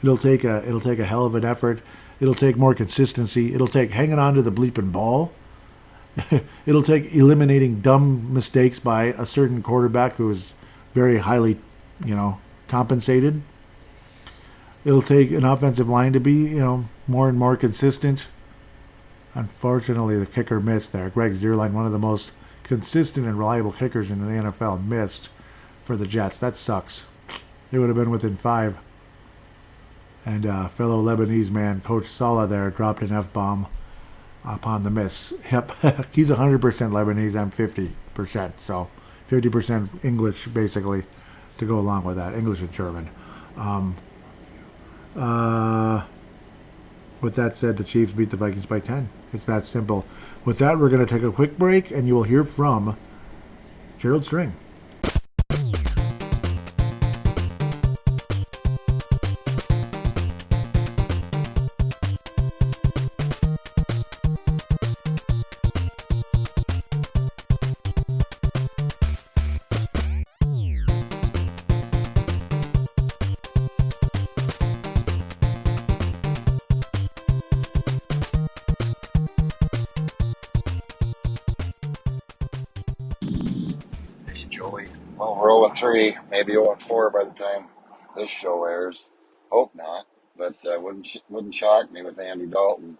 it'll take a hell of an effort. It'll take more consistency. It'll take hanging on to the bleeping ball. It'll take eliminating dumb mistakes by a certain quarterback who is very highly, compensated. It'll take an offensive line to be, more and more consistent. Unfortunately, the kicker missed there. Greg Zierlein, one of the most consistent and reliable kickers in the NFL, missed for the Jets. That sucks. They would have been within 5. And fellow Lebanese man, Coach Salah there, dropped an F-bomb upon the miss. Yep, he's 100% Lebanese. I'm 50%. So 50% English, basically, to go along with that. English and German. With that said, the Chiefs beat the Vikings by 10. It's that simple. With that, we're going to take a quick break, and you will hear from Gerald String. Well, we're 0-3, maybe 0-4 by the time this show airs. Hope not, but wouldn't shock me with Andy Dalton.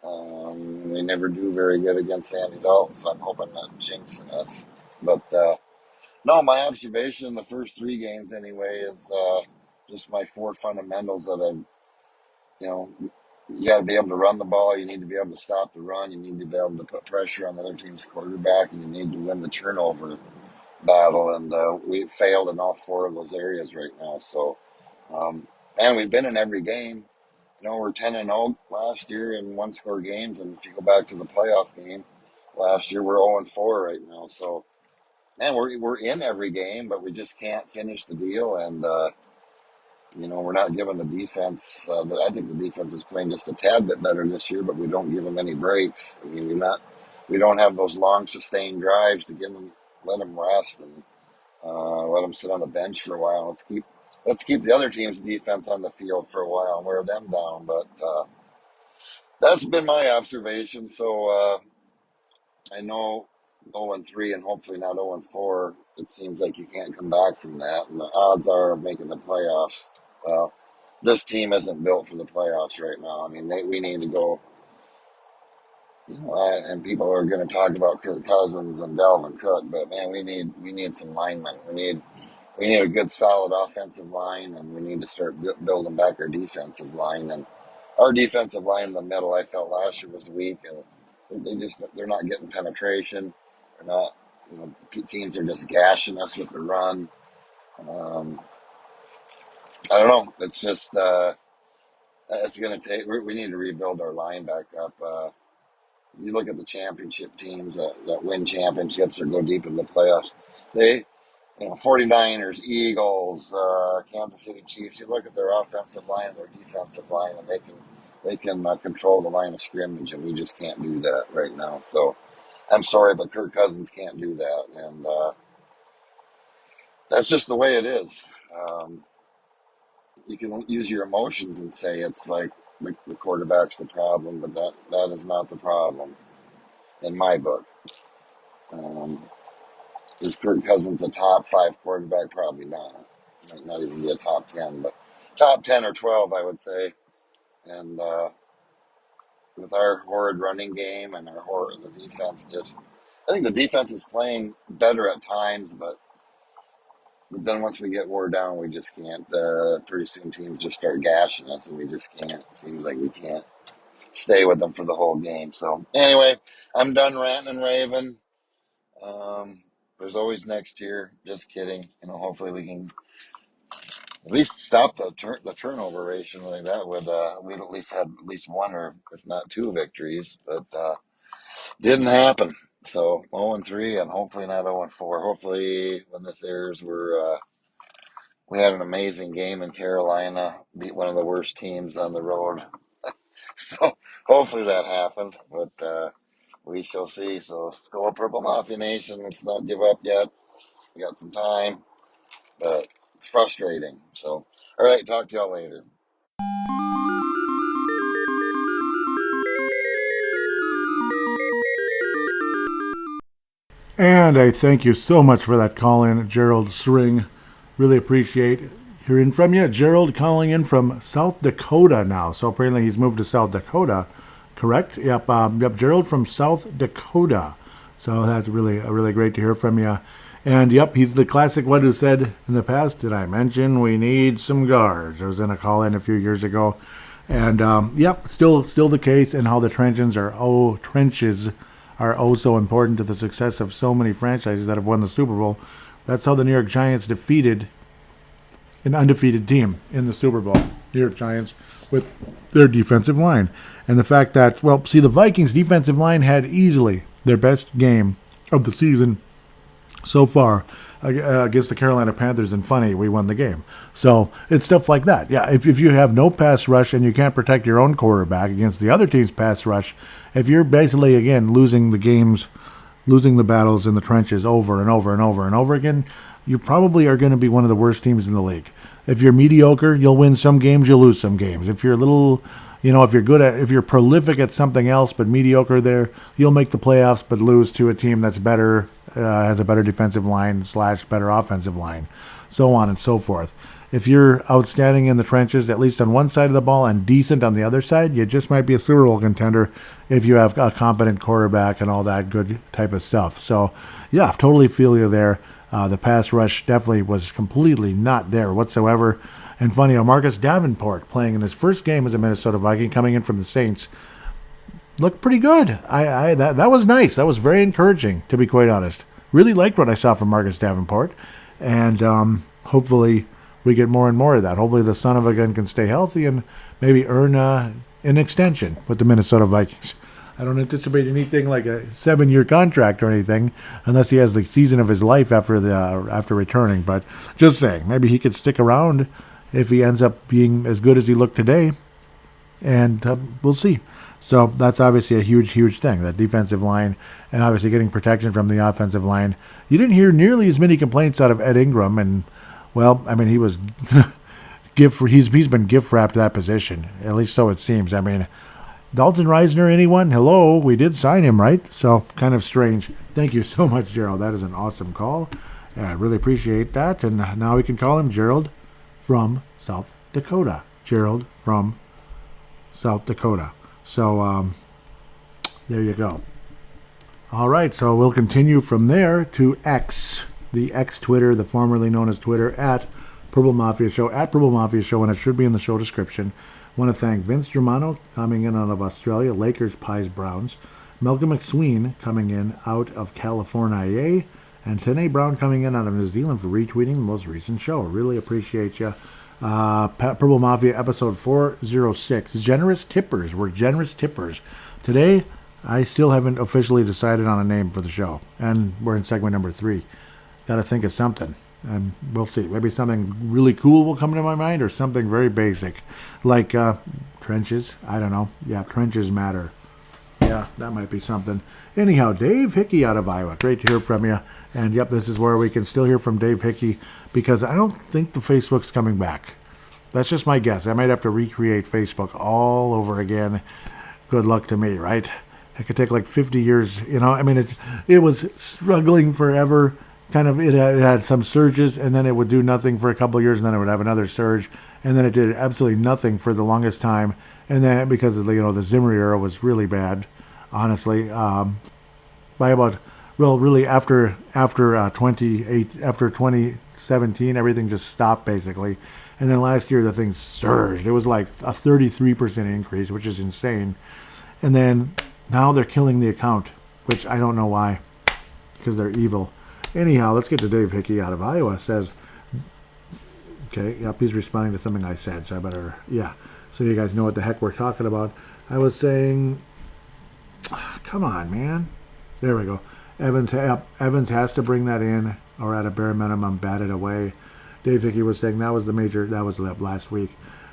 We never do very good against Andy Dalton, so I'm hoping not jinxing us. But no, my observation in the first 3 games anyway is just my 4 fundamentals that I've, you know, you got to be able to run the ball. You need to be able to stop the run. You need to be able to put pressure on the other team's quarterback, and you need to win the turnover battle. And we failed in all 4 of those areas right now. So, and we've been in every game. We're 10-0 last year in 1-score games, and if you go back to the playoff game last year, we're 0-4 right now. So, man, we're in every game, but we just can't finish the deal. And we're not giving the defense. I think the defense is playing just a tad bit better this year, but we don't give them any breaks. I mean, we don't have those long sustained drives to let them rest and let them sit on the bench for a while. Let's keep the other team's defense on the field for a while and wear them down. But that's been my observation. So I know 0-3 and hopefully not 0-4. It seems like you can't come back from that, and the odds are of making the playoffs. Well, this team isn't built for the playoffs right now. I mean, we need to go. And people are going to talk about Kirk Cousins and Dalvin Cook, but man, we need some linemen. We need a good, solid offensive line, and we need to start building back our defensive line. And our defensive line in the middle, I felt last year was weak, and they're not getting penetration. They're not, teams are just gashing us with the run. I don't know. It's just it's going to take. We need to rebuild our line back up. You look at the championship teams that win championships or go deep in the playoffs. They 49ers, Eagles, Kansas City Chiefs. You look at their offensive line and their defensive line, and they can control the line of scrimmage, and we just can't do that right now. So I'm sorry, but Kirk Cousins can't do that, and that's just the way it is. You can use your emotions and say it's like the quarterback's the problem, but that is not the problem in my book. Is Kirk Cousins a top 5 quarterback? Probably not. Might not even be a top 10, but top 10 or 12, I would say. And with our horrid running game and the defense, I think the defense is playing better at times, but then once we get wore down, we just can't. Pretty soon teams just start gashing us, and we just can't. It seems like we can't stay with them for the whole game. So anyway, I'm done ranting and raving. There's always next year. Just kidding. Hopefully we can at least stop the turnover ratio. Like that would we'd at least have at least 1 or if not 2 victories, but didn't happen. So 0-3 and hopefully not 0-4. Hopefully when this airs, we had an amazing game in Carolina, beat one of the worst teams on the road. So hopefully that happened, but we shall see. So go Purple Mafia Nation. Let's not give up yet. We got some time, but it's frustrating. So, all right, talk to y'all later. And I thank you so much for that call in, Gerald Sring. Really appreciate hearing from you. Gerald calling in from South Dakota now. So apparently he's moved to South Dakota, correct? Yep, Gerald from South Dakota. So that's really great to hear from you. And yep, he's the classic one who said in the past, did I mention we need some guards? I was in a call in a few years ago. And yep, still the case, and how the trenches are so important to the success of so many franchises that have won the Super Bowl. That's how the New York Giants defeated an undefeated team in the Super Bowl. New York Giants with their defensive line. And the fact that, the Vikings defensive line had easily their best game of the season so far against the Carolina Panthers, and funny, we won the game. So it's stuff like that. Yeah, if you have no pass rush and you can't protect your own quarterback against the other team's pass rush, if you're basically, again, losing the battles in the trenches over and over and over and over again, you probably are going to be one of the worst teams in the league. If you're mediocre, you'll win some games, you'll lose some games. If you're a little, if you're prolific at something else but mediocre there, you'll make the playoffs but lose to a team that's better has a better defensive line / better offensive line, so on and so forth. If you're outstanding in the trenches, at least on one side of the ball, and decent on the other side, you just might be a Super Bowl contender if you have a competent quarterback and all that good type of stuff. So, yeah, totally feel you there. The pass rush definitely was completely not there whatsoever. And funny, Marcus Davenport, playing in his first game as a Minnesota Viking, coming in from the Saints, looked pretty good. That was nice. That was very encouraging, to be quite honest. Really liked what I saw from Marcus Davenport. And hopefully we get more and more of that. Hopefully the son of a gun can stay healthy and maybe earn an extension with the Minnesota Vikings. I don't anticipate anything like a 7-year contract or anything, unless he has the season of his life after returning. But just saying, maybe he could stick around if he ends up being as good as he looked today, and we'll see. So that's obviously a huge, huge thing, that defensive line, and obviously getting protection from the offensive line. You didn't hear nearly as many complaints out of Ed Ingram, and well, I mean, he was he's been gift wrapped that position, at least so it seems. I mean, Dalton Reisner, anyone? Hello, we did sign him, right? So kind of strange. Thank you so much, Gerald. That is an awesome call. I really appreciate that. And now we can call him Gerald from South Dakota. Gerald from South Dakota. So there you go. All right, so we'll continue from there to X, the X Twitter, the formerly known as Twitter, at Purple Mafia Show, and it should be in the show description. Want to thank Vince Germano coming in out of Australia, Lakers, Pies, Browns, Malcolm McSween coming in out of California, and Tene Brown coming in out of New Zealand for retweeting the most recent show. Really appreciate you. Purple Mafia episode 406. Generous tippers. We're generous tippers. Today, I still haven't officially decided on a name for the show, and we're in segment number 3. Got to think of something, and we'll see. Maybe something really cool will come to my mind, or something very basic, like trenches. I don't know. Yeah, trenches matter. Yeah, that might be something. Anyhow, Dave Hickey out of Iowa. Great to hear from you. And yep, this is where we can still hear from Dave Hickey, because I don't think the Facebook's coming back. That's just my guess. I might have to recreate Facebook all over again. Good luck to me, right? It could take like 50 years, you know. I mean, it was struggling forever. Kind of, it had some surges, and then it would do nothing for a couple of years, and then it would have another surge, and then it did absolutely nothing for the longest time. And then because of the Zimmer era was really bad, honestly. By about really after 2017, everything just stopped basically. And then last year the thing surged. It was like a 33% increase, which is insane. And then now they're killing the account, which I don't know why, because they're evil. Anyhow, let's get to Dave Hickey out of Iowa. Says, okay, yep, he's responding to something I said, so I better, yeah. So you guys know what the heck we're talking about. I was saying, come on, man. There we go. Evans has to bring that in, or at a bare minimum, bat it away. Dave Hickey was saying that was last week.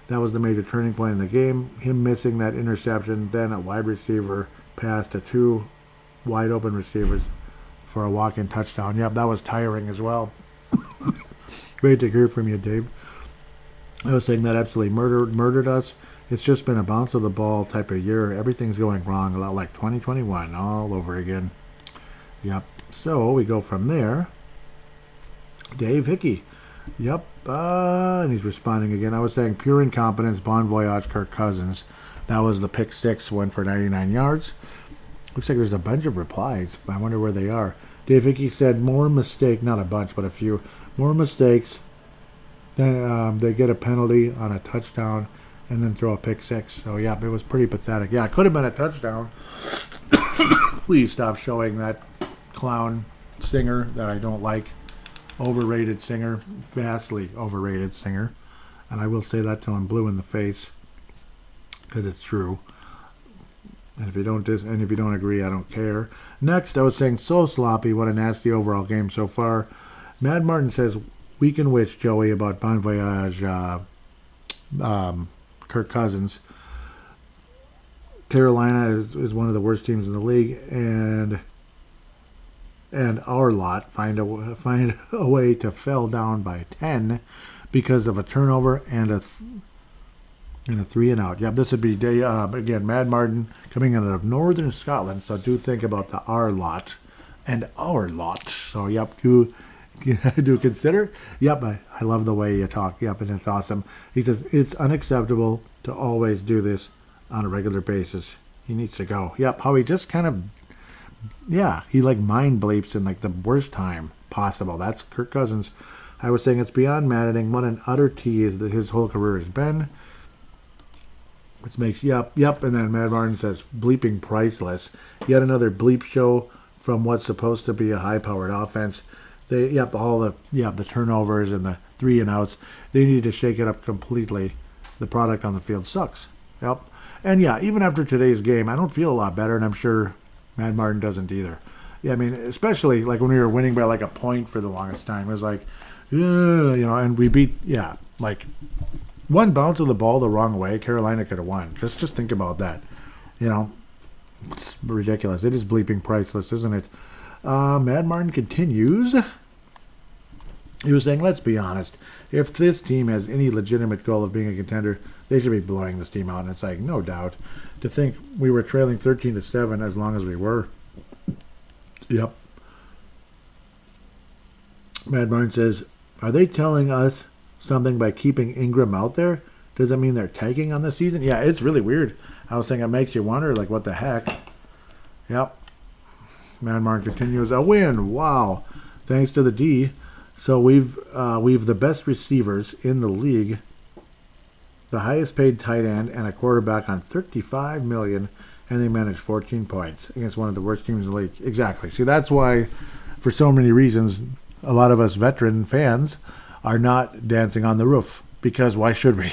That was the major turning point in the game. Him missing that interception, then a wide receiver pass to 2 wide open receivers for a walk-in touchdown. Yep, that was tiring as well. Great to hear from you, Dave. I was saying that absolutely murdered us. It's just been a bounce of the ball type of year. Everything's going wrong, a lot like 2021 all over again. Yep. So we go from there. Dave Hickey. Yep. And he's responding again. I was saying pure incompetence, bon voyage, Kirk Cousins. That was the pick 6, went for 99 yards. Looks like there's a bunch of replies. I wonder where they are. Dave Hickey said more mistake, not a bunch, but a few. More mistakes. Then they get a penalty on a touchdown and then throw a pick 6. So, yeah, it was pretty pathetic. Yeah, it could have been a touchdown. Please stop showing that clown singer that I don't like. Overrated singer. Vastly overrated singer. And I will say that till I'm blue in the face, because it's true. And if you don't agree, I don't care. Next, I was saying so sloppy. What a nasty overall game so far. Mad Martin says, we can wish Joey about Bon Voyage, Kirk Cousins. Carolina is one of the worst teams in the league, and our lot find a way to fell down by 10 because of a turnover and a 3 and out. Yep, this would be again Mad Martin coming out of Northern Scotland. So do think about the R lot and our lot. So, yep, do consider. Yep, I love the way you talk. Yep, and it's awesome. He says, it's unacceptable to always do this on a regular basis. He needs to go. Yep, how he just kind of, yeah, he like mind bleeps in like the worst time possible. That's Kirk Cousins. I was saying it's beyond maddening. What an utter tease that his whole career has been. Which makes, yep, and then Mad Martin says, bleeping priceless. Yet another bleep show from what's supposed to be a high-powered offense. The turnovers and the 3 and outs, they need to shake it up completely. The product on the field sucks. Yep. And yeah, even after today's game, I don't feel a lot better, and I'm sure Mad Martin doesn't either. Yeah, I mean, especially like when we were winning by like a point for the longest time. It was like, and we beat, like one bounce of the ball the wrong way, Carolina could have won. Just think about that. It's ridiculous. It is bleeping priceless, isn't it? Mad Martin continues. He was saying, let's be honest. If this team has any legitimate goal of being a contender, they should be blowing this team out. And it's like, no doubt. To think we were trailing 13-7 as long as we were. Yep. Mad Martin says, are they telling us something by keeping Ingram out there? Does that mean they're tagging on the season? Yeah, it's really weird. I was saying it makes you wonder, like, what the heck? Yep. Mad Martin continues, a win. Wow. Thanks to the D. So we've the best receivers in the league, the highest paid tight end, and a quarterback on $35 million, and they managed 14 points against one of the worst teams in the league. Exactly. See, that's why, for so many reasons, a lot of us veteran fans are not dancing on the roof. Because why should we?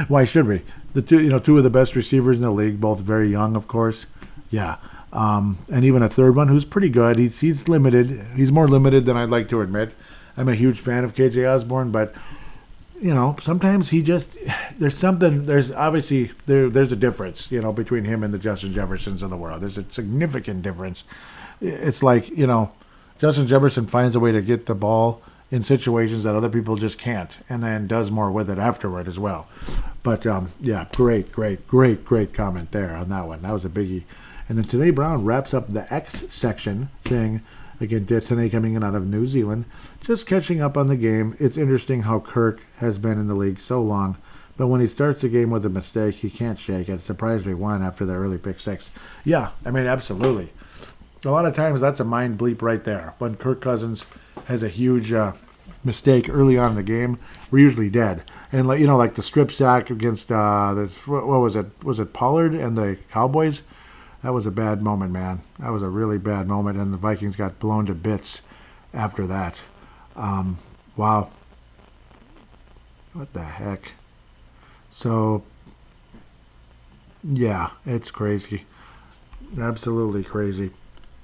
Why should we? The two of the best receivers in the league, both very young, of course. Yeah. And even a third one who's pretty good. He's limited. He's more limited than I'd like to admit. I'm a huge fan of KJ Osborne, but sometimes there's obviously there's a difference, between him and the Justin Jeffersons of the world. There's a significant difference. It's like, Justin Jefferson finds a way to get the ball in situations that other people just can't, and then does more with it afterward as well. But, great comment there on that one. That was a biggie. And then Tanae Brown wraps up the X section saying, again, Tanae coming in out of New Zealand, just catching up on the game. It's interesting how Kirk has been in the league so long, but when he starts the game with a mistake, he can't shake it. Surprised we won after the early pick six. Yeah, I mean, absolutely. A lot of times that's a mind bleep right there. When Kirk Cousins has a huge mistake early on in the game, we're usually dead. And like the strip sack against what was it? Was it Pollard and the Cowboys? That was a bad moment, man. That was a really bad moment, and the Vikings got blown to bits after that. Wow. What the heck? So, yeah, it's crazy. Absolutely crazy,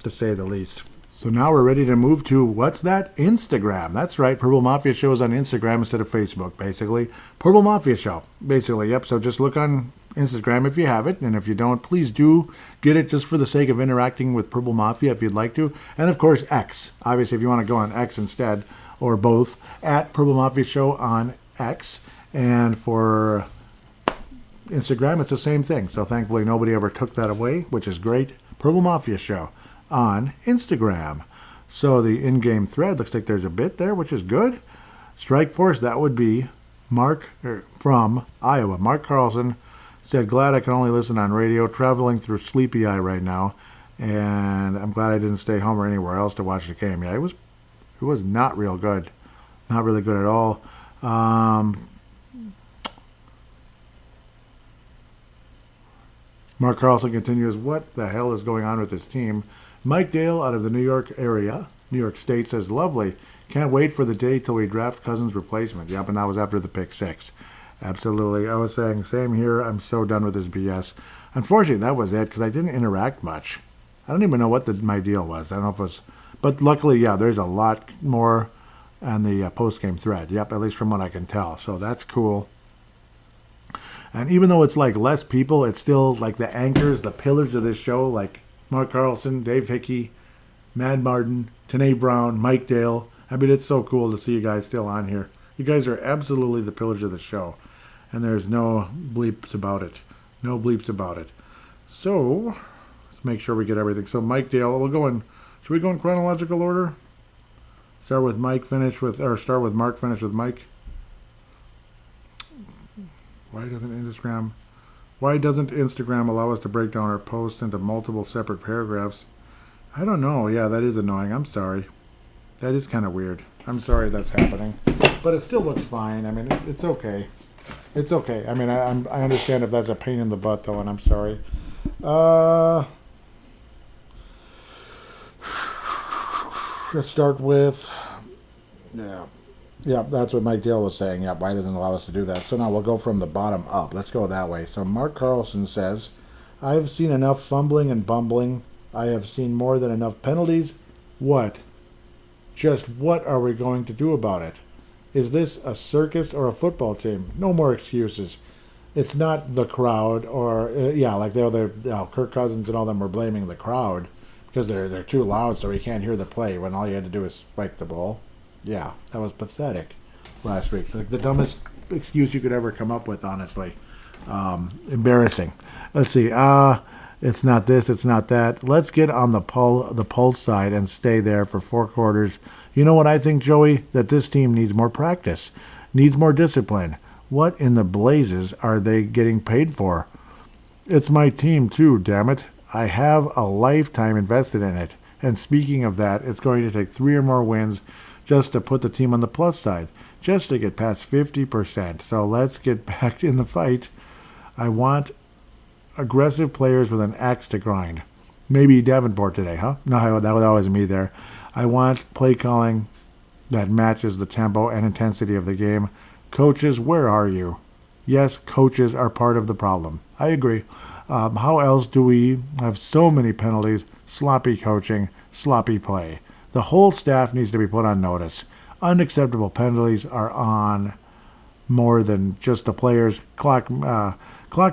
to say the least. So now we're ready to move to, what's that? Instagram. That's right. Purple Mafia Show is on Instagram instead of Facebook, basically. Purple Mafia Show, basically. Yep, so just look on Instagram if you have it, and if you don't, please do get it just for the sake of interacting with Purple Mafia if you'd like to. And of course, X. Obviously, if you want to go on X instead, or both, at Purple Mafia Show on X. And for Instagram, it's the same thing. So thankfully, nobody ever took that away, which is great. Purple Mafia Show on Instagram. So the in-game thread looks like there's a bit there, which is good. Strike Force, that would be Mark from Iowa. Mark Carlson said, glad I can only listen on radio, traveling through sleepy eye right now, and I'm glad I didn't stay home or anywhere else to watch the game. Yeah, it was not real good. Not really good at all. Mark Carlson continues, what the hell is going on with this team? Mike Dale out of the New York area, New York State, says, lovely. Can't wait for the day till we draft Cousins' replacement. Yep, and that was after the pick six. Absolutely. I was saying, same here. I'm so done with this BS. Unfortunately, that was it because I didn't interact much. I don't even know what my deal was. I don't know if it was... But luckily, yeah, there's a lot more on the post-game thread. Yep, at least from what I can tell. So that's cool. And even though it's like less people, it's still like the anchors, the pillars of this show, like Mark Carlson, Dave Hickey, Mad Martin, Tanae Brown, Mike Dale. I mean, it's so cool to see you guys still on here. You guys are absolutely the pillars of the show. And there's no bleeps about it. No bleeps about it. So, let's make sure we get everything. So, Mike Dale, we'll go and Should we go in chronological order? Start with Mark, finish with Mike. Why doesn't Instagram allow us to break down our posts into multiple separate paragraphs? I don't know. Yeah, that is annoying. I'm sorry. That is kind of weird. I'm sorry that's happening. But it still looks fine. I mean, it's okay. It's okay. I mean, I understand if that's a pain in the butt, though, and I'm sorry. Let's start with... Yeah, that's what Mike Dale was saying. Yeah, why doesn't it allow us to do that? So now we'll go from the bottom up. Let's go that way. So Mark Carlson says, I've seen enough fumbling and bumbling. I have seen more than enough penalties. What? Just what are we going to do about it? Is this a circus or a football team? No more excuses. It's not the crowd or, like Kirk Cousins and all them were blaming the crowd because they're too loud so he can't hear the play when all you had to do is spike the ball. Yeah, that was pathetic last week. Like the dumbest excuse you could ever come up with, honestly. Embarrassing. Let's see. It's not this, it's not that. Let's get on the pulse side and stay there for 4 quarters. You know what I think, Joey? That this team needs more practice, needs more discipline. What in the blazes are they getting paid for? It's my team too, damn it. I have a lifetime invested in it. And speaking of that, it's going to take 3 or more wins just to put the team on the plus side, just to get past 50%. So let's get back in the fight. I want aggressive players with an axe to grind. Maybe Davenport today, huh? No, that was always me there. I want play calling that matches the tempo and intensity of the game. Coaches, where are you? Yes, coaches are part of the problem. I agree. How else do we have so many penalties, sloppy coaching, sloppy play? The whole staff needs to be put on notice. Unacceptable penalties are on more than just the players. Clock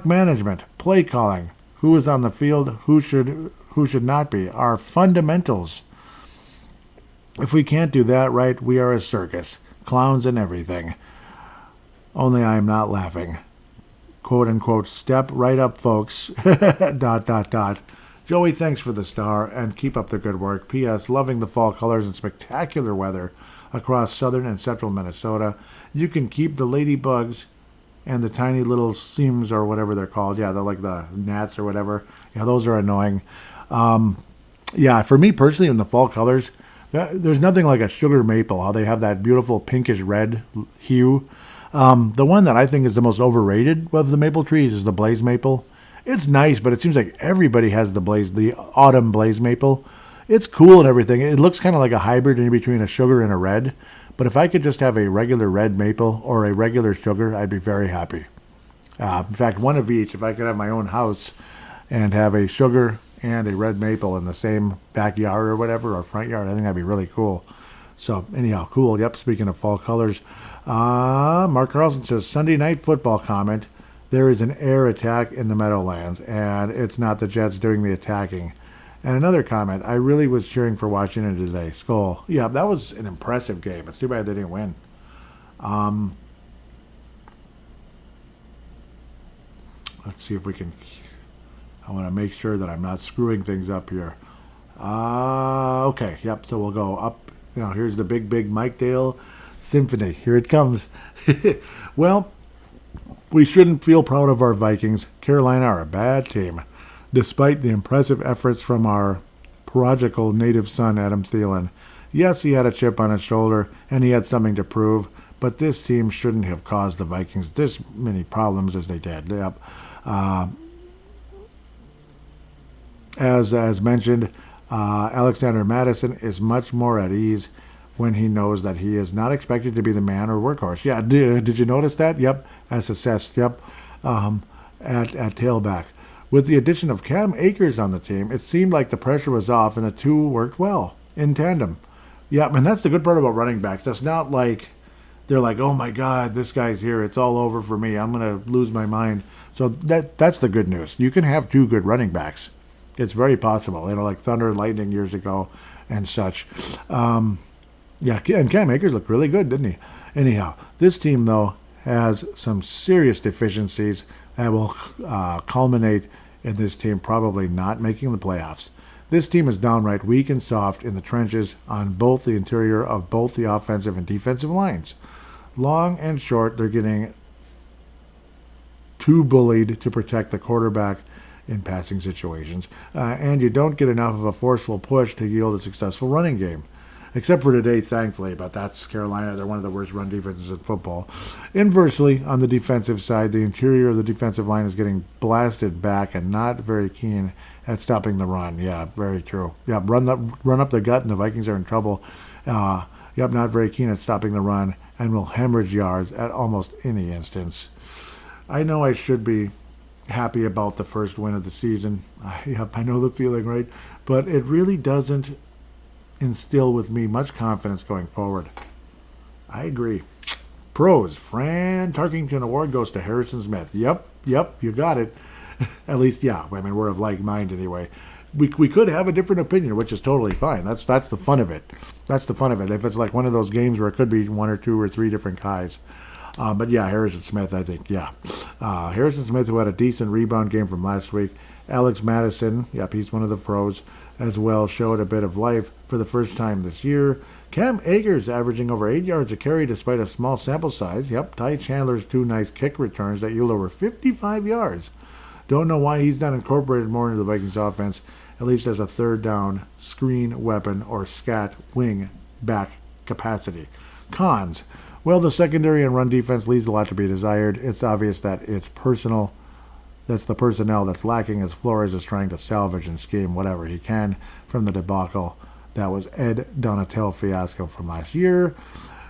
management, play calling, who is on the field, who should not be, are fundamentals. If we can't do that right, we are a circus, clowns and everything. Only I am not laughing. Quote unquote, step right up, folks. ... Joey, thanks for the star, and keep up the good work. P.S. Loving the fall colors and spectacular weather across southern and central Minnesota. You can keep the ladybugs and the tiny little seams or whatever they're called. Yeah, they're like the gnats or whatever. Yeah, those are annoying. For me personally, in the fall colors, there's nothing like a sugar maple, how they have that beautiful pinkish red hue. The one that I think is the most overrated of the maple trees is the blaze maple. It's nice, but it seems like everybody has the autumn blaze maple. It's cool and everything. It looks kind of like a hybrid in between a sugar and a red. But if I could just have a regular red maple or a regular sugar, I'd be very happy. In fact, one of each. If I could have my own house and have a sugar and a red maple in the same backyard or whatever, or front yard, I think that'd be really cool. So anyhow, cool. Yep, speaking of fall colors. Mark Carlson says, Sunday night football comment. There is an air attack in the Meadowlands, and it's not the Jets doing the attacking. And another comment, I really was cheering for Washington today. Skull. Yeah, that was an impressive game. It's too bad they didn't win. Let's see if we can... I want to make sure that I'm not screwing things up here. Okay, yep, so we'll go up. Here's the big Mike Dale symphony. Here it comes. Well... We shouldn't feel proud of our Vikings. Carolina are a bad team. Despite the impressive efforts from our prodigal native son, Adam Thielen. Yes, he had a chip on his shoulder, and he had something to prove, but this team shouldn't have caused the Vikings this many problems as they did. Yep. As mentioned, Alexander Madison is much more at ease when he knows that he is not expected to be the man or workhorse. Yeah, did you notice that? Yep, as assessed, yep, at tailback. With the addition of Cam Akers on the team, it seemed like the pressure was off and the two worked well in tandem. Yeah, and that's the good part about running backs. That's not like they're like, oh my God, this guy's here. It's all over for me. I'm going to lose my mind. So that's the good news. You can have 2 good running backs. It's very possible, like Thunder and Lightning years ago and such. Yeah, and Cam Akers looked really good, didn't he? Anyhow, this team, though, has some serious deficiencies that will culminate in this team probably not making the playoffs. This team is downright weak and soft in the trenches on both the interior of both the offensive and defensive lines. Long and short, they're getting too bullied to protect the quarterback in passing situations, and you don't get enough of a forceful push to yield a successful running game. Except for today, thankfully, but that's Carolina. They're one of the worst run defenses in football. Inversely, on the defensive side, the interior of the defensive line is getting blasted back and not very keen at stopping the run. Yeah, very true. Yeah, run up the gut, and the Vikings are in trouble. Not very keen at stopping the run and will hemorrhage yards at almost any instance. I know I should be happy about the first win of the season. I know the feeling, right? But it really doesn't instill with me much confidence going forward. I agree. Pros. Fran Tarkington Award goes to Harrison Smith. Yep, you got it. At least, yeah. I mean, we're of like mind anyway. We could have a different opinion, which is totally fine. That's the fun of it. That's the fun of it. If it's like one of those games where it could be one or two or three different guys. But yeah, Harrison Smith, I think, yeah. Harrison Smith, who had a decent rebound game from last week. Alex Madison, yep, he's one of the pros as well, showed a bit of life for the first time this year. Cam Akers averaging over 8 yards a carry despite a small sample size. Yep, Ty Chandler's 2 nice kick returns that yield over 55 yards. Don't know why he's not incorporated more into the Vikings offense, at least as a third down screen weapon or scat wing back capacity. Cons. Well, the secondary and run defense leaves a lot to be desired. It's obvious that it's personal. That's the personnel that's lacking, as Flores is trying to salvage and scheme whatever he can from the debacle that was Ed Donatel fiasco from last year.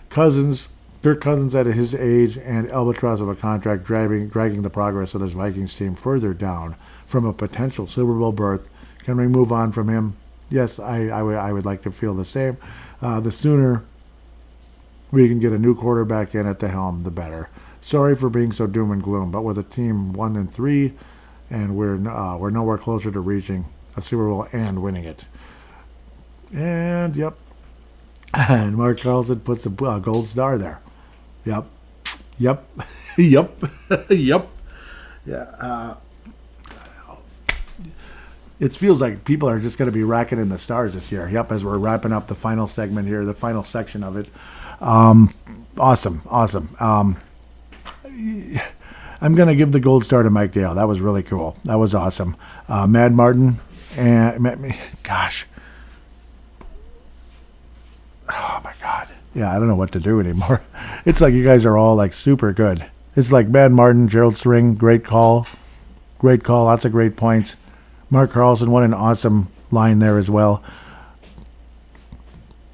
Kirk Cousins at his age and albatross of a contract dragging the progress of this Vikings team further down from a potential Super Bowl berth. Can we move on from him? Yes, I would like to feel the same. The sooner we can get a new quarterback in at the helm, the better. Sorry for being so doom and gloom, but with a team 1-3, and we're nowhere closer to reaching a Super Bowl and winning it. And yep, and Mark Carlson puts a gold star there. Yep. Yeah. It feels like people are just going to be racking in the stars this year. Yep, as we're wrapping up the final segment here, the final section of it. Awesome. I'm going to give the gold star to Mike Dale. That was really cool. That was awesome. Mad Martin, and gosh. Oh, my God. Yeah, I don't know what to do anymore. It's like you guys are all, like, super good. It's like Mad Martin, Gerald String, great call, lots of great points. Mark Carlson, what an awesome line there as well.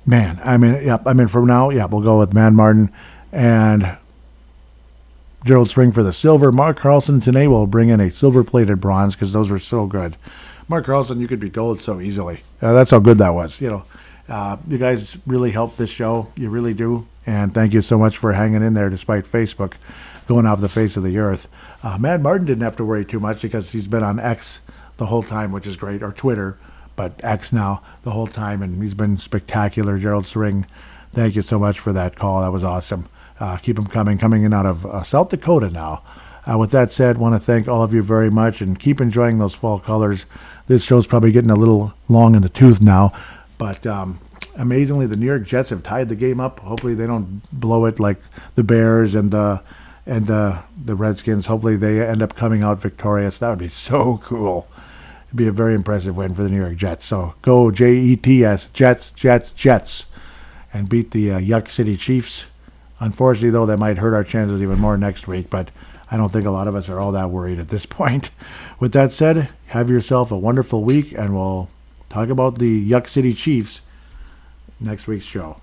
Man, for now, we'll go with Mad Martin and Gerald String for the silver. Mark Carlson today will bring in a silver-plated bronze because those were so good. Mark Carlson, you could be gold so easily. That's how good that was. You guys really help this show. You really do. And thank you so much for hanging in there despite Facebook going off the face of the earth. Mad Martin didn't have to worry too much because he's been on X the whole time, which is great, or Twitter, but X now the whole time, and he's been spectacular. Gerald String, thank you so much for that call. That was awesome. Keep them coming in out of South Dakota now. With that said, want to thank all of you very much, and keep enjoying those fall colors. This show's probably getting a little long in the tooth now, but amazingly, the New York Jets have tied the game up. Hopefully they don't blow it like the Bears and the Redskins. Hopefully they end up coming out victorious. That would be so cool. It'd be a very impressive win for the New York Jets. So go Jets, Jets, and beat the Yuck City Chiefs. Unfortunately, though, that might hurt our chances even more next week, but I don't think a lot of us are all that worried at this point. With that said, have yourself a wonderful week, and we'll talk about the Yuck City Chiefs next week's show.